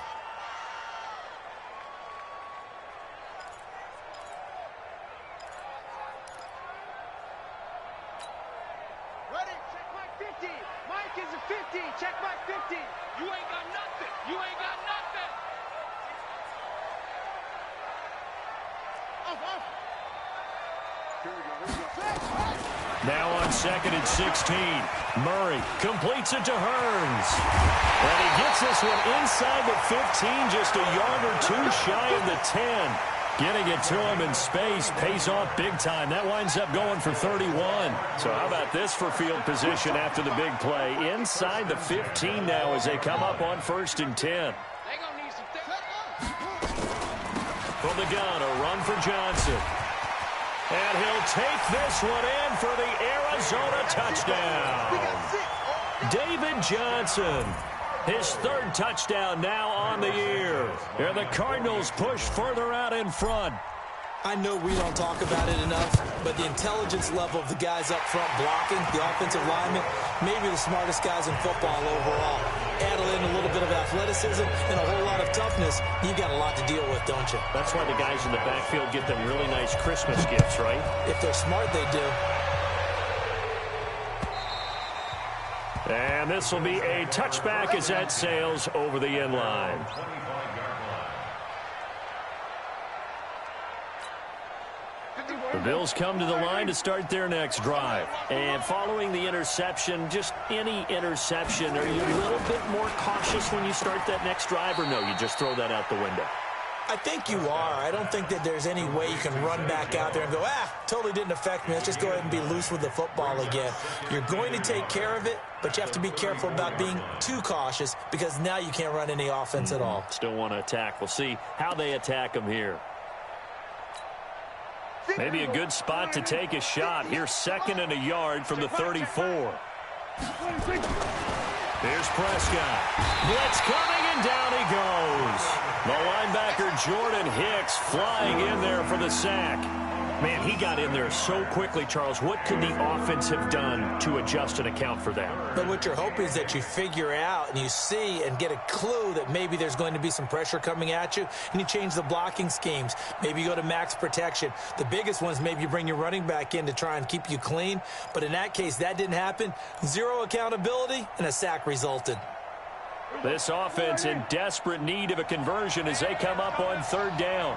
Speaker 1: Now on 2nd and 16, Murray completes it to Hearns. And he gets this one inside the 15, just a yard or two shy of the 10. Getting it to him in space pays off big time. That winds up going for 31. So how about this for field position after the big play? Inside the 15 now as they come up on 1st and 10. From the gun, a run for Johnson. And he'll take this one in for the Arizona touchdown. David Johnson, his 3rd touchdown now on the year. And the Cardinals push further out in front.
Speaker 2: I know we don't talk about it enough, but the intelligence level of the guys up front blocking, the offensive linemen, maybe the smartest guys in football overall. Add in a little bit of athleticism and a whole lot of toughness, you got a lot to deal with, don't you?
Speaker 1: That's why the guys in the backfield get them really nice Christmas gifts, right?
Speaker 2: If they're smart, they do.
Speaker 1: And this will be a touchback as that sails over the end line. The Bills come to the line to start their next drive. And following the interception, just any interception, are you a little bit more cautious when you start that next drive, or no, you just throw that out the window?
Speaker 2: I think you are. I don't think that there's any way you can run back out there and go, totally didn't affect me. Let's just go ahead and be loose with the football again. You're going to take care of it, but you have to be careful about being too cautious because now you can't run any offense at all.
Speaker 1: Still want to attack. We'll see how they attack them here. Maybe a good spot to take a shot. Here's 2nd and a yard from the 34. Here's Prescott. Blitz coming, and down he goes. The linebacker Jordan Hicks flying in there for the sack. Man, he got in there so quickly, Charles. What could the offense have done to adjust and account for that?
Speaker 2: But what you're hoping is that you figure out and you see and get a clue that maybe there's going to be some pressure coming at you, and you change the blocking schemes. Maybe you go to max protection. The biggest one is maybe you bring your running back in to try and keep you clean. But in that case, that didn't happen. Zero accountability, and a sack resulted.
Speaker 1: This offense in desperate need of a conversion as they come up on 3rd down.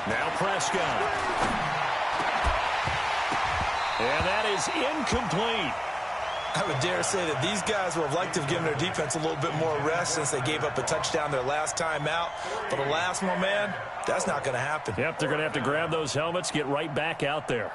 Speaker 1: Now Prescott. And that is incomplete.
Speaker 2: I would dare say that these guys would have liked to have given their defense a little bit more rest since they gave up a touchdown their last time out. But alas, my man, that's not going to happen.
Speaker 1: Yep, they're going to have to grab those helmets, get right back out there.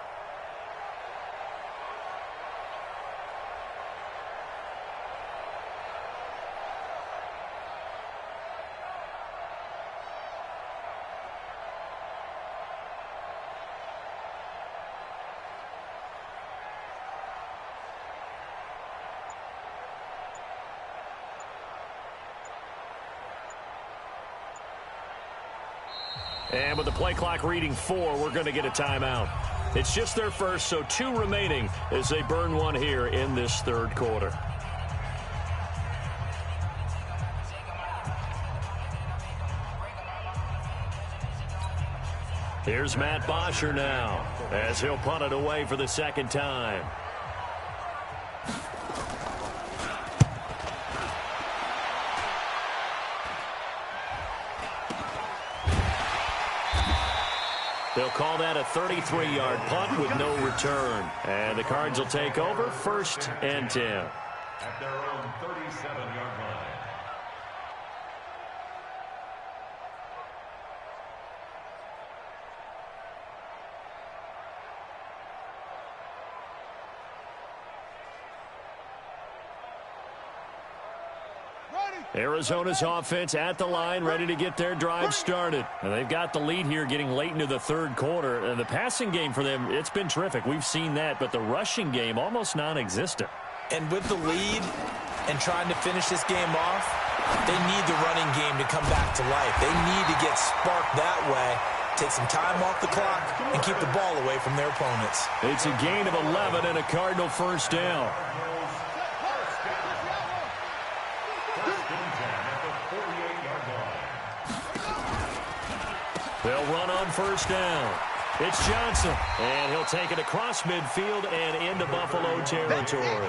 Speaker 1: And with the play clock reading 4, we're going to get a timeout. It's just their first, so 2 remaining as they burn one here in this 3rd quarter. Here's Matt Bosher now as he'll punt it away for the 2nd time. They'll call that a 33-yard punt with no return. And the Cards will take over 1st and 10.
Speaker 4: At their own 37-yard line.
Speaker 1: Arizona's offense at the line, ready to get their drive started. And they've got the lead here getting late into the 3rd quarter. And the passing game for them, it's been terrific. We've seen that, but the rushing game almost non-existent.
Speaker 2: And with the lead and trying to finish this game off, they need the running game to come back to life. They need to get sparked that way, take some time off the clock, and keep the ball away from their opponents.
Speaker 1: It's a gain of 11 and a Cardinal 1st down. They'll run on 1st down. It's Johnson, and he'll take it across midfield and into Buffalo territory.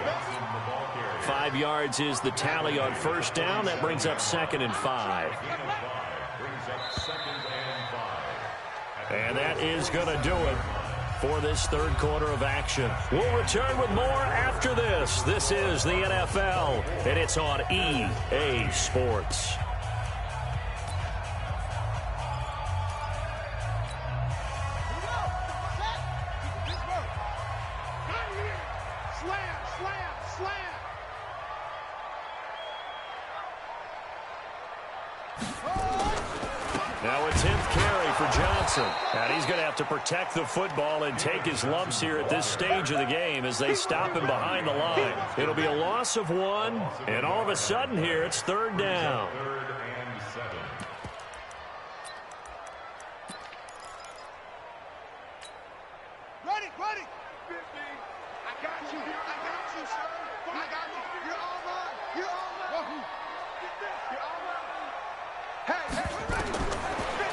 Speaker 1: 5 yards is the tally on 1st down. That brings up 2nd and 5. And that is going to do it for this 3rd quarter of action. We'll return with more after this. This is the NFL, and it's on EA Sports. Now a 10th carry for Johnson. And he's going to have to protect the football and take his lumps here at this stage of the game as they stop him behind the line. It'll be a loss of 1, and all of a sudden here it's 3rd down.
Speaker 4: 3rd and 7.
Speaker 3: Ready. I got you, sir. I got you. You're all mine. You're all mine. You're all mine. Hey, ready.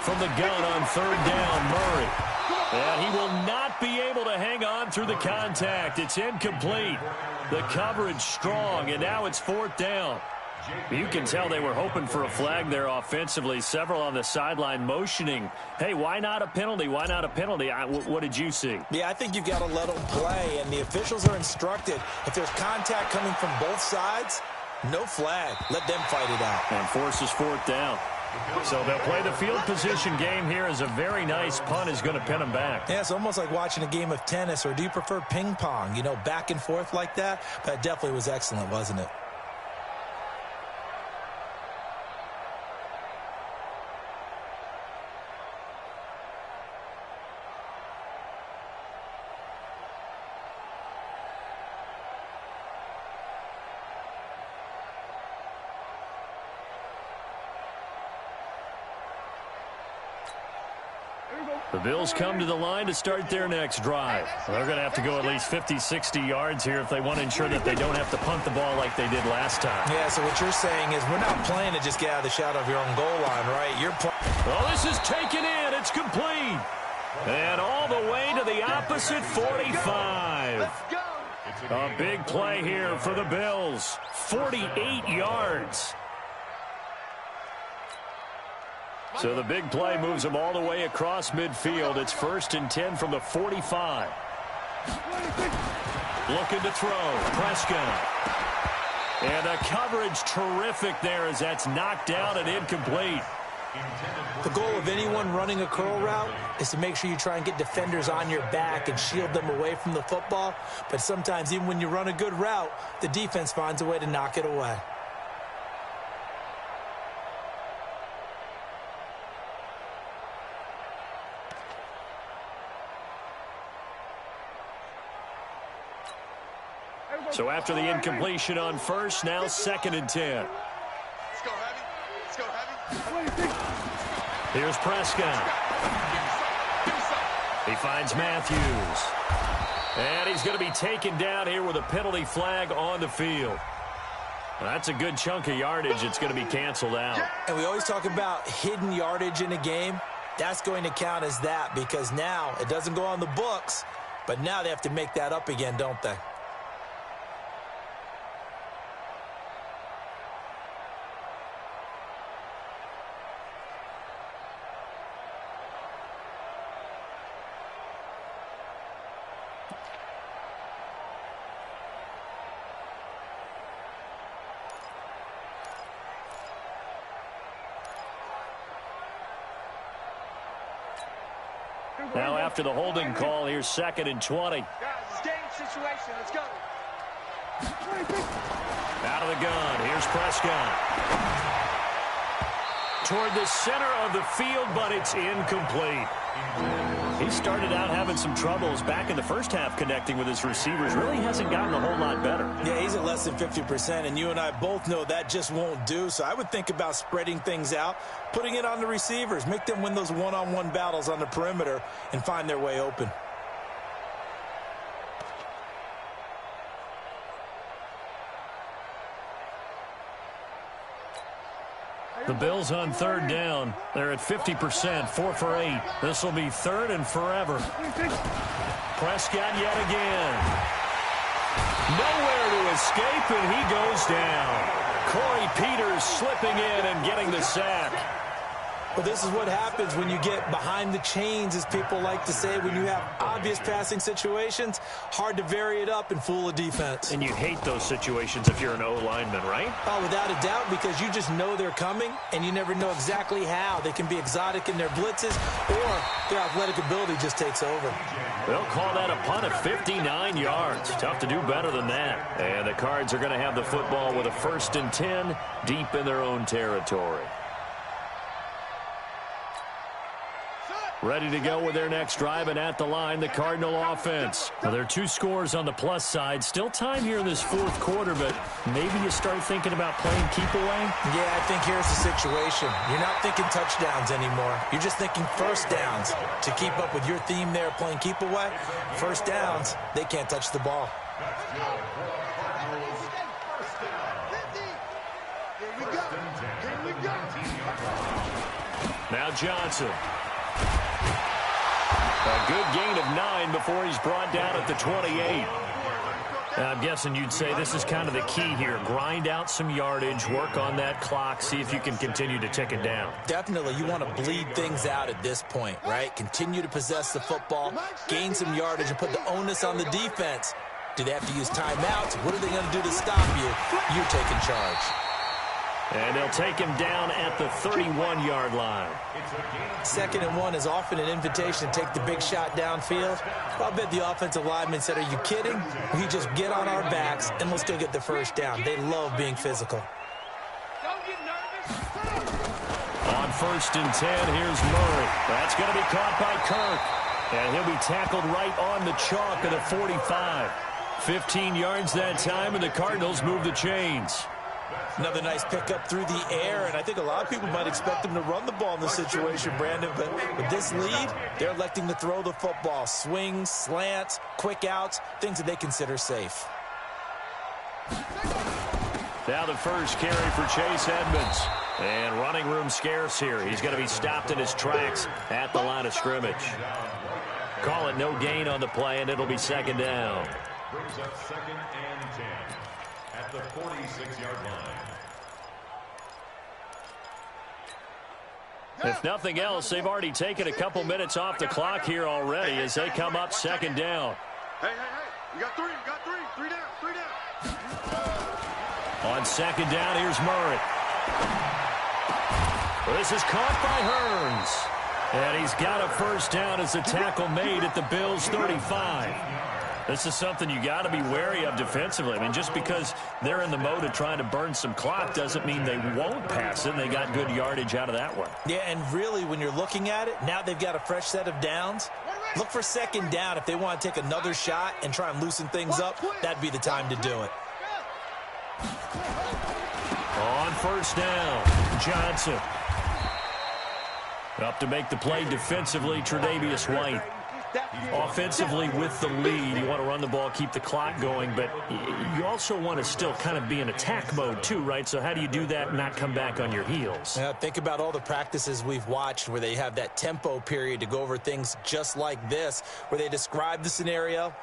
Speaker 1: From the gun on 3rd down, Murray. And he will not be able to hang on through the contact. It's incomplete. The coverage strong, and now it's 4th down. You can tell they were hoping for a flag there offensively. Several on the sideline motioning, hey, why not a penalty? Why not a penalty? What did you see?
Speaker 2: Yeah, I think you've got to let them play, and the officials are instructed. If there's contact coming from both sides, no flag. Let them fight it out.
Speaker 1: And forces fourth down. So they'll play the field position game here as a very nice punt is going to pin them back.
Speaker 2: Yeah, it's almost like watching a game of tennis, or do you prefer ping pong? You know, back and forth like that? That definitely was excellent, wasn't it?
Speaker 1: The Bills come to the line to start their next drive. They're going to have to go at least 50, 60 yards here if they want to ensure that they don't have to punt the ball like they did last time.
Speaker 2: Yeah, so what you're saying is we're not playing to just get out of the shadow of your own goal line, right? You're playing.
Speaker 1: Well, this is taken in. It's complete. And all the way to the opposite 45.
Speaker 3: Let's go.
Speaker 1: A big play here for the Bills. 48 yards. So the big play moves them all the way across midfield. It's 1st and 10 from the 45. Looking to throw. Prescott. And the coverage terrific there as that's knocked down and incomplete.
Speaker 2: The goal of anyone running a curl route is to make sure you try and get defenders on your back and shield them away from the football. But sometimes even when you run a good route, the defense finds a way to knock it away.
Speaker 1: So after the incompletion on first, now 2nd and 10.
Speaker 3: Let's go heavy. Let's go heavy.
Speaker 1: Here's Prescott. He finds Matthews. And he's going to be taken down here with a penalty flag on the field. That's a good chunk of yardage. It's going to be canceled out.
Speaker 2: And we always talk about hidden yardage in a game. That's going to count as that because now it doesn't go on the books, but now they have to make that up again, don't they?
Speaker 1: Now after the holding call, here's 2nd and 20.
Speaker 3: Guys, it's game situation. Let's go.
Speaker 1: Out of the gun. Here's Prescott. Toward the center of the field, but it's incomplete. He started out having some troubles back in the first half connecting with his receivers. Really hasn't gotten a whole lot better.
Speaker 2: Yeah, he's at less than 50%, and you and I both know that just won't do. So I would think about spreading things out, putting it on the receivers, make them win those one-on-one battles on the perimeter and find their way open.
Speaker 1: The Bills on 3rd down. They're at 50%, 4 for 8. This will be 3rd and forever. Prescott yet again. Nowhere to escape, and he goes down. Corey Peters slipping in and getting the sack.
Speaker 2: Well, this is what happens when you get behind the chains, as people like to say, when you have obvious passing situations. Hard to vary it up and fool a defense.
Speaker 1: And you hate those situations if you're an O-lineman, right?
Speaker 2: Oh, without a doubt, because you just know they're coming, and you never know exactly how. They can be exotic in their blitzes, or their athletic ability just takes over.
Speaker 1: They'll call that a punt of 59 yards. Tough to do better than that. And the Cards are going to have the football with a 1st and 10 deep in their own territory. Ready to go with their next drive, and at the line, the Cardinal offense. Now, there are 2 scores on the plus side. Still time here in this 4th quarter, but maybe you start thinking about playing keep away?
Speaker 2: Yeah, I think here's the situation. You're not thinking touchdowns anymore. You're just thinking first downs. To keep up with your theme there, playing keep away, first downs, they can't touch the ball.
Speaker 3: Here we go. Here we go.
Speaker 1: Now Johnson. A good gain of 9 before he's brought down at the 28. I'm guessing you'd say this is kind of the key here. Grind out some yardage, work on that clock, see if you can continue to tick it down.
Speaker 2: Definitely, you want to bleed things out at this point, right? Continue to possess the football, gain some yardage, and put the onus on the defense. Do they have to use timeouts? What are they going to do to stop you? You're taking charge.
Speaker 1: And they'll take him down at the 31-yard line.
Speaker 2: 2nd and 1 is often an invitation to take the big shot downfield. I'll bet the offensive lineman said, are you kidding? We just get on our backs, and we'll still get the first down. They love being physical.
Speaker 3: Don't get nervous.
Speaker 1: On 1st and 10, here's Murray. That's going to be caught by Kirk. And he'll be tackled right on the chalk of the 45. 15 yards that time, and the Cardinals move the chains.
Speaker 2: Another nice pickup through the air, and I think a lot of people might expect them to run the ball in this situation, Brandon, but with this lead, they're electing to throw the football. Swings, slants, quick outs, things that they consider safe.
Speaker 1: Now the first carry for Chase Edmonds. And running room scarce here. He's going to be stopped in his tracks at the line of scrimmage. Call it no gain on the play, and it'll be 2nd down.
Speaker 4: Brings up 2nd and 10 at the 46-yard line.
Speaker 1: If nothing else, they've already taken a couple minutes off the clock here already as they come up 2nd down.
Speaker 3: Hey, you got three. Three down.
Speaker 1: On 2nd down, here's Murray. This is caught by Hearns. And he's got a first down as a tackle made at the Bills' 35. This is something you got to be wary of defensively. I mean, just because they're in the mode of trying to burn some clock doesn't mean they won't pass it. And they got good yardage out of that one.
Speaker 2: Yeah, and really, when you're looking at it, now they've got a fresh set of downs. Look for 2nd down. If they want to take another shot and try and loosen things up, that'd be the time to do it.
Speaker 1: On 1st down, Johnson. Up to make the play defensively, Tre'Davious White. Offensively with the lead, you want to run the ball, keep the clock going, but you also want to still kind of be in attack mode too, right? So how do you do that and not come back on your heels?
Speaker 2: Think about all the practices we've watched where they have that tempo period to go over things just like this, where they describe the scenario,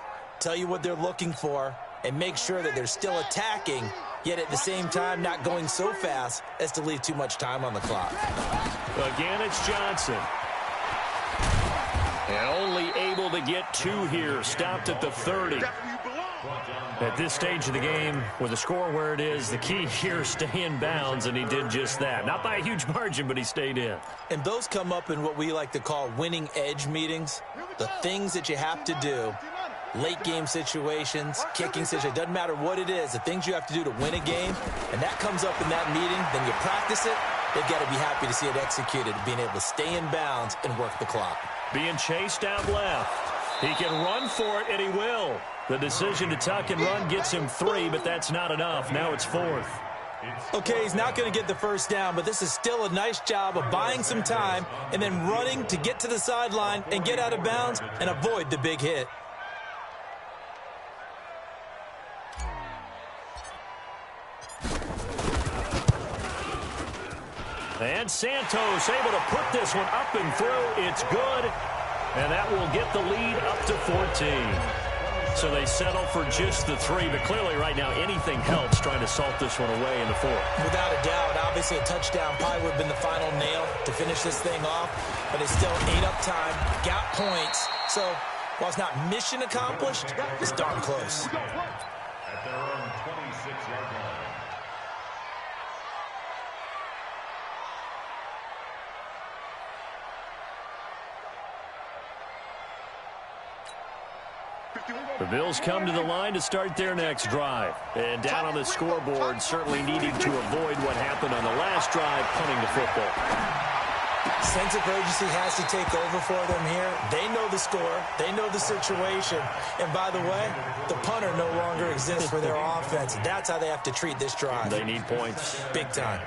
Speaker 2: tell you what they're looking for, and make sure that they're still attacking, yet at the same time not going so fast as to leave too much time on the clock.
Speaker 1: Again, it's Johnson. And only able to get 2 here, stopped at the 30. At this stage of the game, with the score where it is, the key here is stay in bounds, and he did just that. Not by a huge margin, but he stayed in.
Speaker 2: And those come up in what we like to call winning edge meetings, the things that you have to do. Late game situations, kicking situations, doesn't matter what it is, the things you have to do to win a game, and that comes up in that meeting, then you practice it, they've got to be happy to see it executed, being able to stay in bounds and work the clock.
Speaker 1: Being chased out left. He can run for it, and he will. The decision to tuck and run gets him 3, but that's not enough. Now it's 4th.
Speaker 2: Okay, he's not going to get the first down, but this is still a nice job of buying some time and then running to get to the sideline and get out of bounds and avoid the big hit.
Speaker 1: And Santos able to put this one up and through. It's good. And that will get the lead up to 14. So they settle for just the 3. But clearly right now anything helps trying to salt this one away in the 4th.
Speaker 2: Without a doubt. Obviously a touchdown probably would have been the final nail to finish this thing off. But it's still 8 up time. Got points. So while it's not mission accomplished, it's darn close.
Speaker 4: At their own 26-yard line.
Speaker 1: The Bills come to the line to start their next drive. And down on the scoreboard, certainly needing to avoid what happened on the last drive, punting the football.
Speaker 2: Sense of urgency has to take over for them here. They know the score. They know the situation. And by the way, the punter no longer exists for their offense. That's how they have to treat this drive.
Speaker 1: They need points.
Speaker 2: Big time.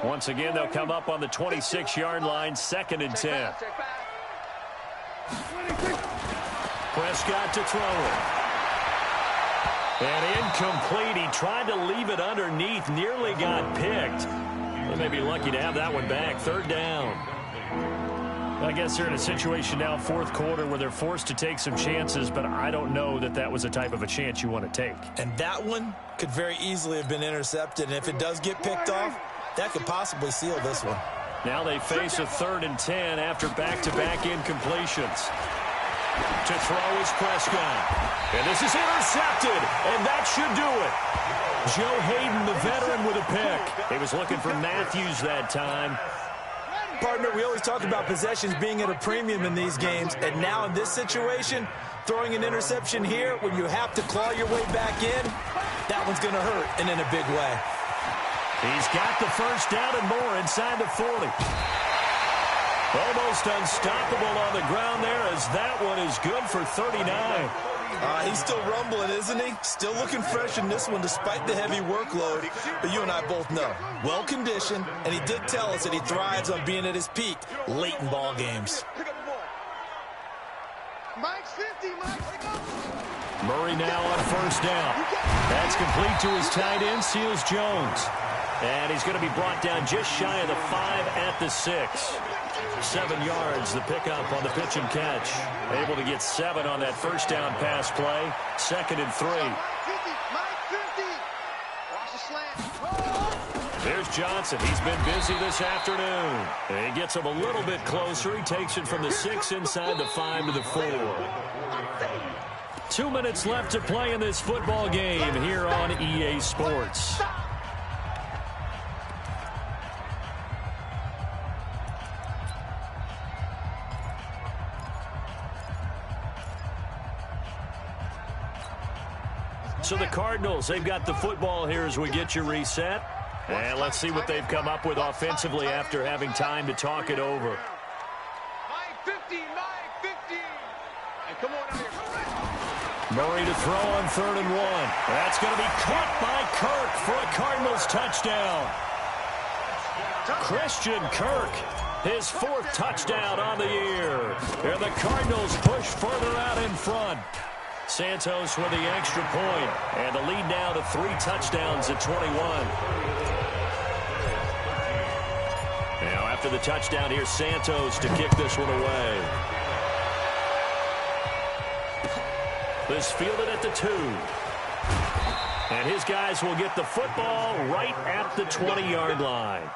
Speaker 1: Once again, they'll come up on the 26-yard line, 2nd and 10. Prescott to throw it. And incomplete. He tried to leave it underneath, nearly got picked. They may be lucky to have that one back. 3rd down. I guess they're in a situation now, fourth quarter, where they're forced to take some chances, but I don't know that that was the type of a chance you want to take.
Speaker 2: And that one could very easily have been intercepted. And if it does get picked off, that could possibly seal this one.
Speaker 1: Now they face a 3rd and 10 after back-to-back incompletions. To throw is Prescott. And this is intercepted, and that should do it. Joe Hayden, the veteran, with a pick. He was looking for Matthews that time.
Speaker 2: Partner, we always talk about possessions being at a premium in these games, and now in this situation, throwing an interception here when you have to claw your way back in, that one's going to hurt, and in a big way.
Speaker 1: He's got the first down and more inside the 40. Almost unstoppable on the ground there, as that one is good for 39.
Speaker 2: He's still rumbling, isn't he? Still looking fresh in this one despite the heavy workload. But you and I both know, well-conditioned, and he did tell us that he thrives on being at his peak late in ball games.
Speaker 3: Mike's 50, Mike.
Speaker 1: Murray now on first down. That's complete to his tight end, Seals Jones. And he's going to be brought down just shy of the 5 at the 6. 7 yards, the pickup on the pitch and catch. Able to get 7 on that first down pass play. 2nd and 3. There's Johnson. He's been busy this afternoon. And he gets him a little bit closer. He takes it from the 6 inside the 5 to the 4. 2 minutes left to play in this football game here on EA Sports. So the Cardinals, they've got the football here as we get you reset. And let's see what they've come up with offensively after having time to talk it over. Murray to throw on 3rd and 1. That's going to be caught by Kirk for a Cardinals touchdown. Christian Kirk, his 4th touchdown on the year. And the Cardinals push further out in front. Santos with the extra point, and the lead now to 3 touchdowns at 21. Now after the touchdown, here's Santos to kick this one away. This fielded at the 2. And his guys will get the football right at the 20-yard line.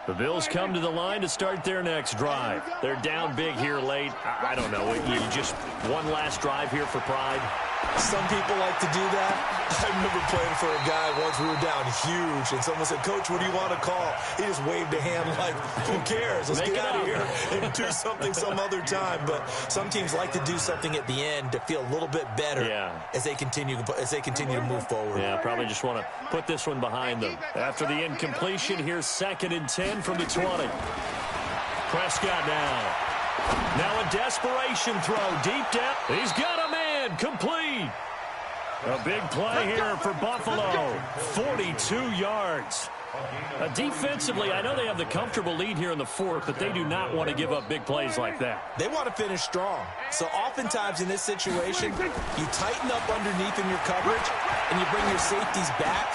Speaker 1: The Bills come to the line to start their next drive. They're down big here late. I don't know. You just one last drive here for pride.
Speaker 2: Some people like to do that. I remember playing for a guy once. We were down huge, and someone said, "Coach, what do you want to call?" He just waved a hand like, "Who cares? Let's get out of here and do something some other time." But some teams like to do something at the end to feel a little bit better as they continue to move forward.
Speaker 1: Yeah, probably just want to put this one behind them. After the incompletion, here's 2nd and 10 from the 20. Prescott now. Now a desperation throw deep down. He's got a man complete. A big play here for Buffalo. 42 yards. Defensively, I know they have the comfortable lead here in the 4th, but they do not want to give up big plays like that.
Speaker 2: They want to finish strong. So oftentimes in this situation, you tighten up underneath in your coverage, and you bring your safeties back.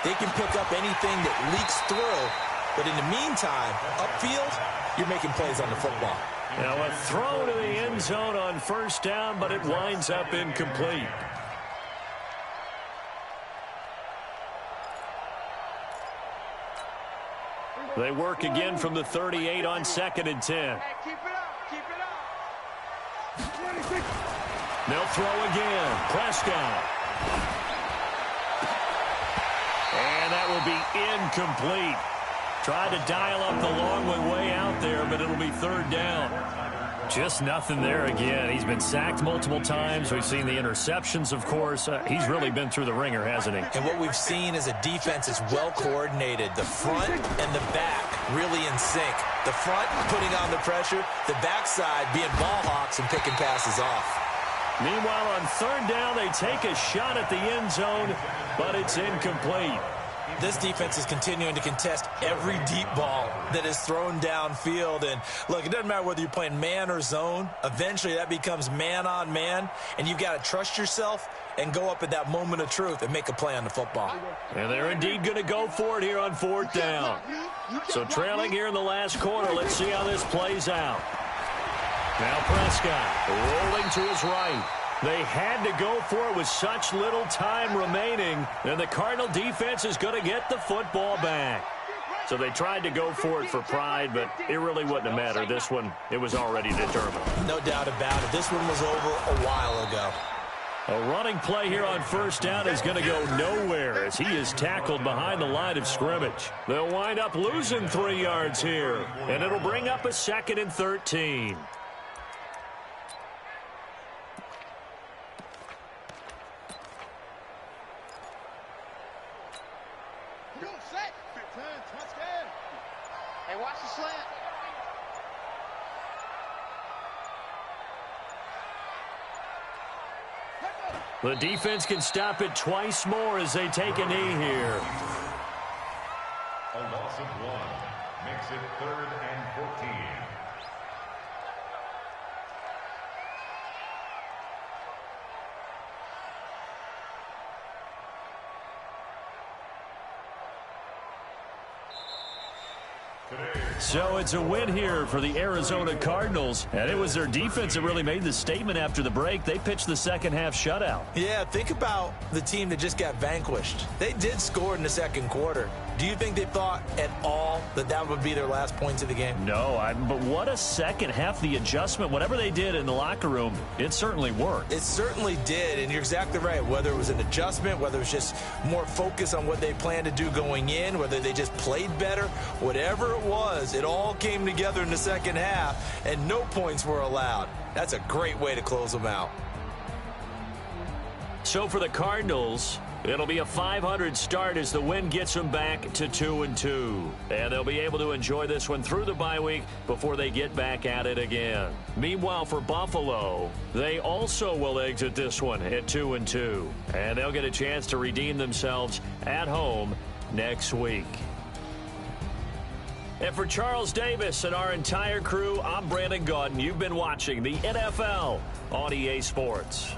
Speaker 2: They can pick up anything that leaks through. But in the meantime, upfield, you're making plays on the football.
Speaker 1: Now a throw to the end zone on first down, but it winds up incomplete. They work again from the 38 on 2nd and 10.
Speaker 3: Keep it up, keep it up.
Speaker 1: They'll throw again. Prescott. And that will be incomplete. Tried to dial up the long one way out there, but it'll be 3rd down. Just nothing there again. He's been sacked multiple times. We've seen the interceptions, of course. He's really been through the ringer, hasn't he?
Speaker 2: And what we've seen is a defense is well coordinated. The front and the back really in sync. The front putting on the pressure, the backside being ball hawks and picking passes off.
Speaker 1: Meanwhile, on 3rd down, they take a shot at the end zone, but it's incomplete.
Speaker 2: This defense is continuing to contest every deep ball that is thrown downfield. And, look, it doesn't matter whether you're playing man or zone. Eventually, that becomes man-on-man, and you've got to trust yourself and go up at that moment of truth and make a play on the football.
Speaker 1: And they're indeed going to go for it here on 4th down. So trailing here in the last quarter. Let's see how this plays out. Now Prescott rolling to his right. They had to go for it with such little time remaining, and the Cardinal defense is going to get the football back. So they tried to go for it for pride, but it really wouldn't have mattered. This one, it was already determined.
Speaker 2: No doubt about it. This one was over a while ago.
Speaker 1: A running play here on 1st down is going to go nowhere as he is tackled behind the line of scrimmage. They'll wind up losing 3 yards here, and it'll bring up a 2nd and 13.
Speaker 3: Hey, watch the slant.
Speaker 1: The defense can stop it twice more as they take a knee here.
Speaker 4: A loss of 1 makes it 3rd and 14.
Speaker 1: So it's a win here for the Arizona Cardinals, and it was their defense that really made the statement after the break. They pitched the second half shutout.
Speaker 2: Yeah, think about the team that just got vanquished. They did score in the 2nd quarter. Do you think they thought at all that that would be their last points of the game?
Speaker 1: No, but what a second half. The adjustment, whatever they did in the locker room, it certainly worked.
Speaker 2: It certainly did, and you're exactly right. Whether it was an adjustment, whether it was just more focus on what they planned to do going in, whether they just played better, whatever it was, it all came together in the second half, and no points were allowed. That's a great way to close them out.
Speaker 1: So for the Cardinals, it'll be a .500 start as the win gets them back to 2-2. And they'll be able to enjoy this one through the bye week before they get back at it again. Meanwhile, for Buffalo, they also will exit this one at 2-2. And they'll get a chance to redeem themselves at home next week. And for Charles Davis and our entire crew, I'm Brandon Gaudin. You've been watching the NFL on EA Sports.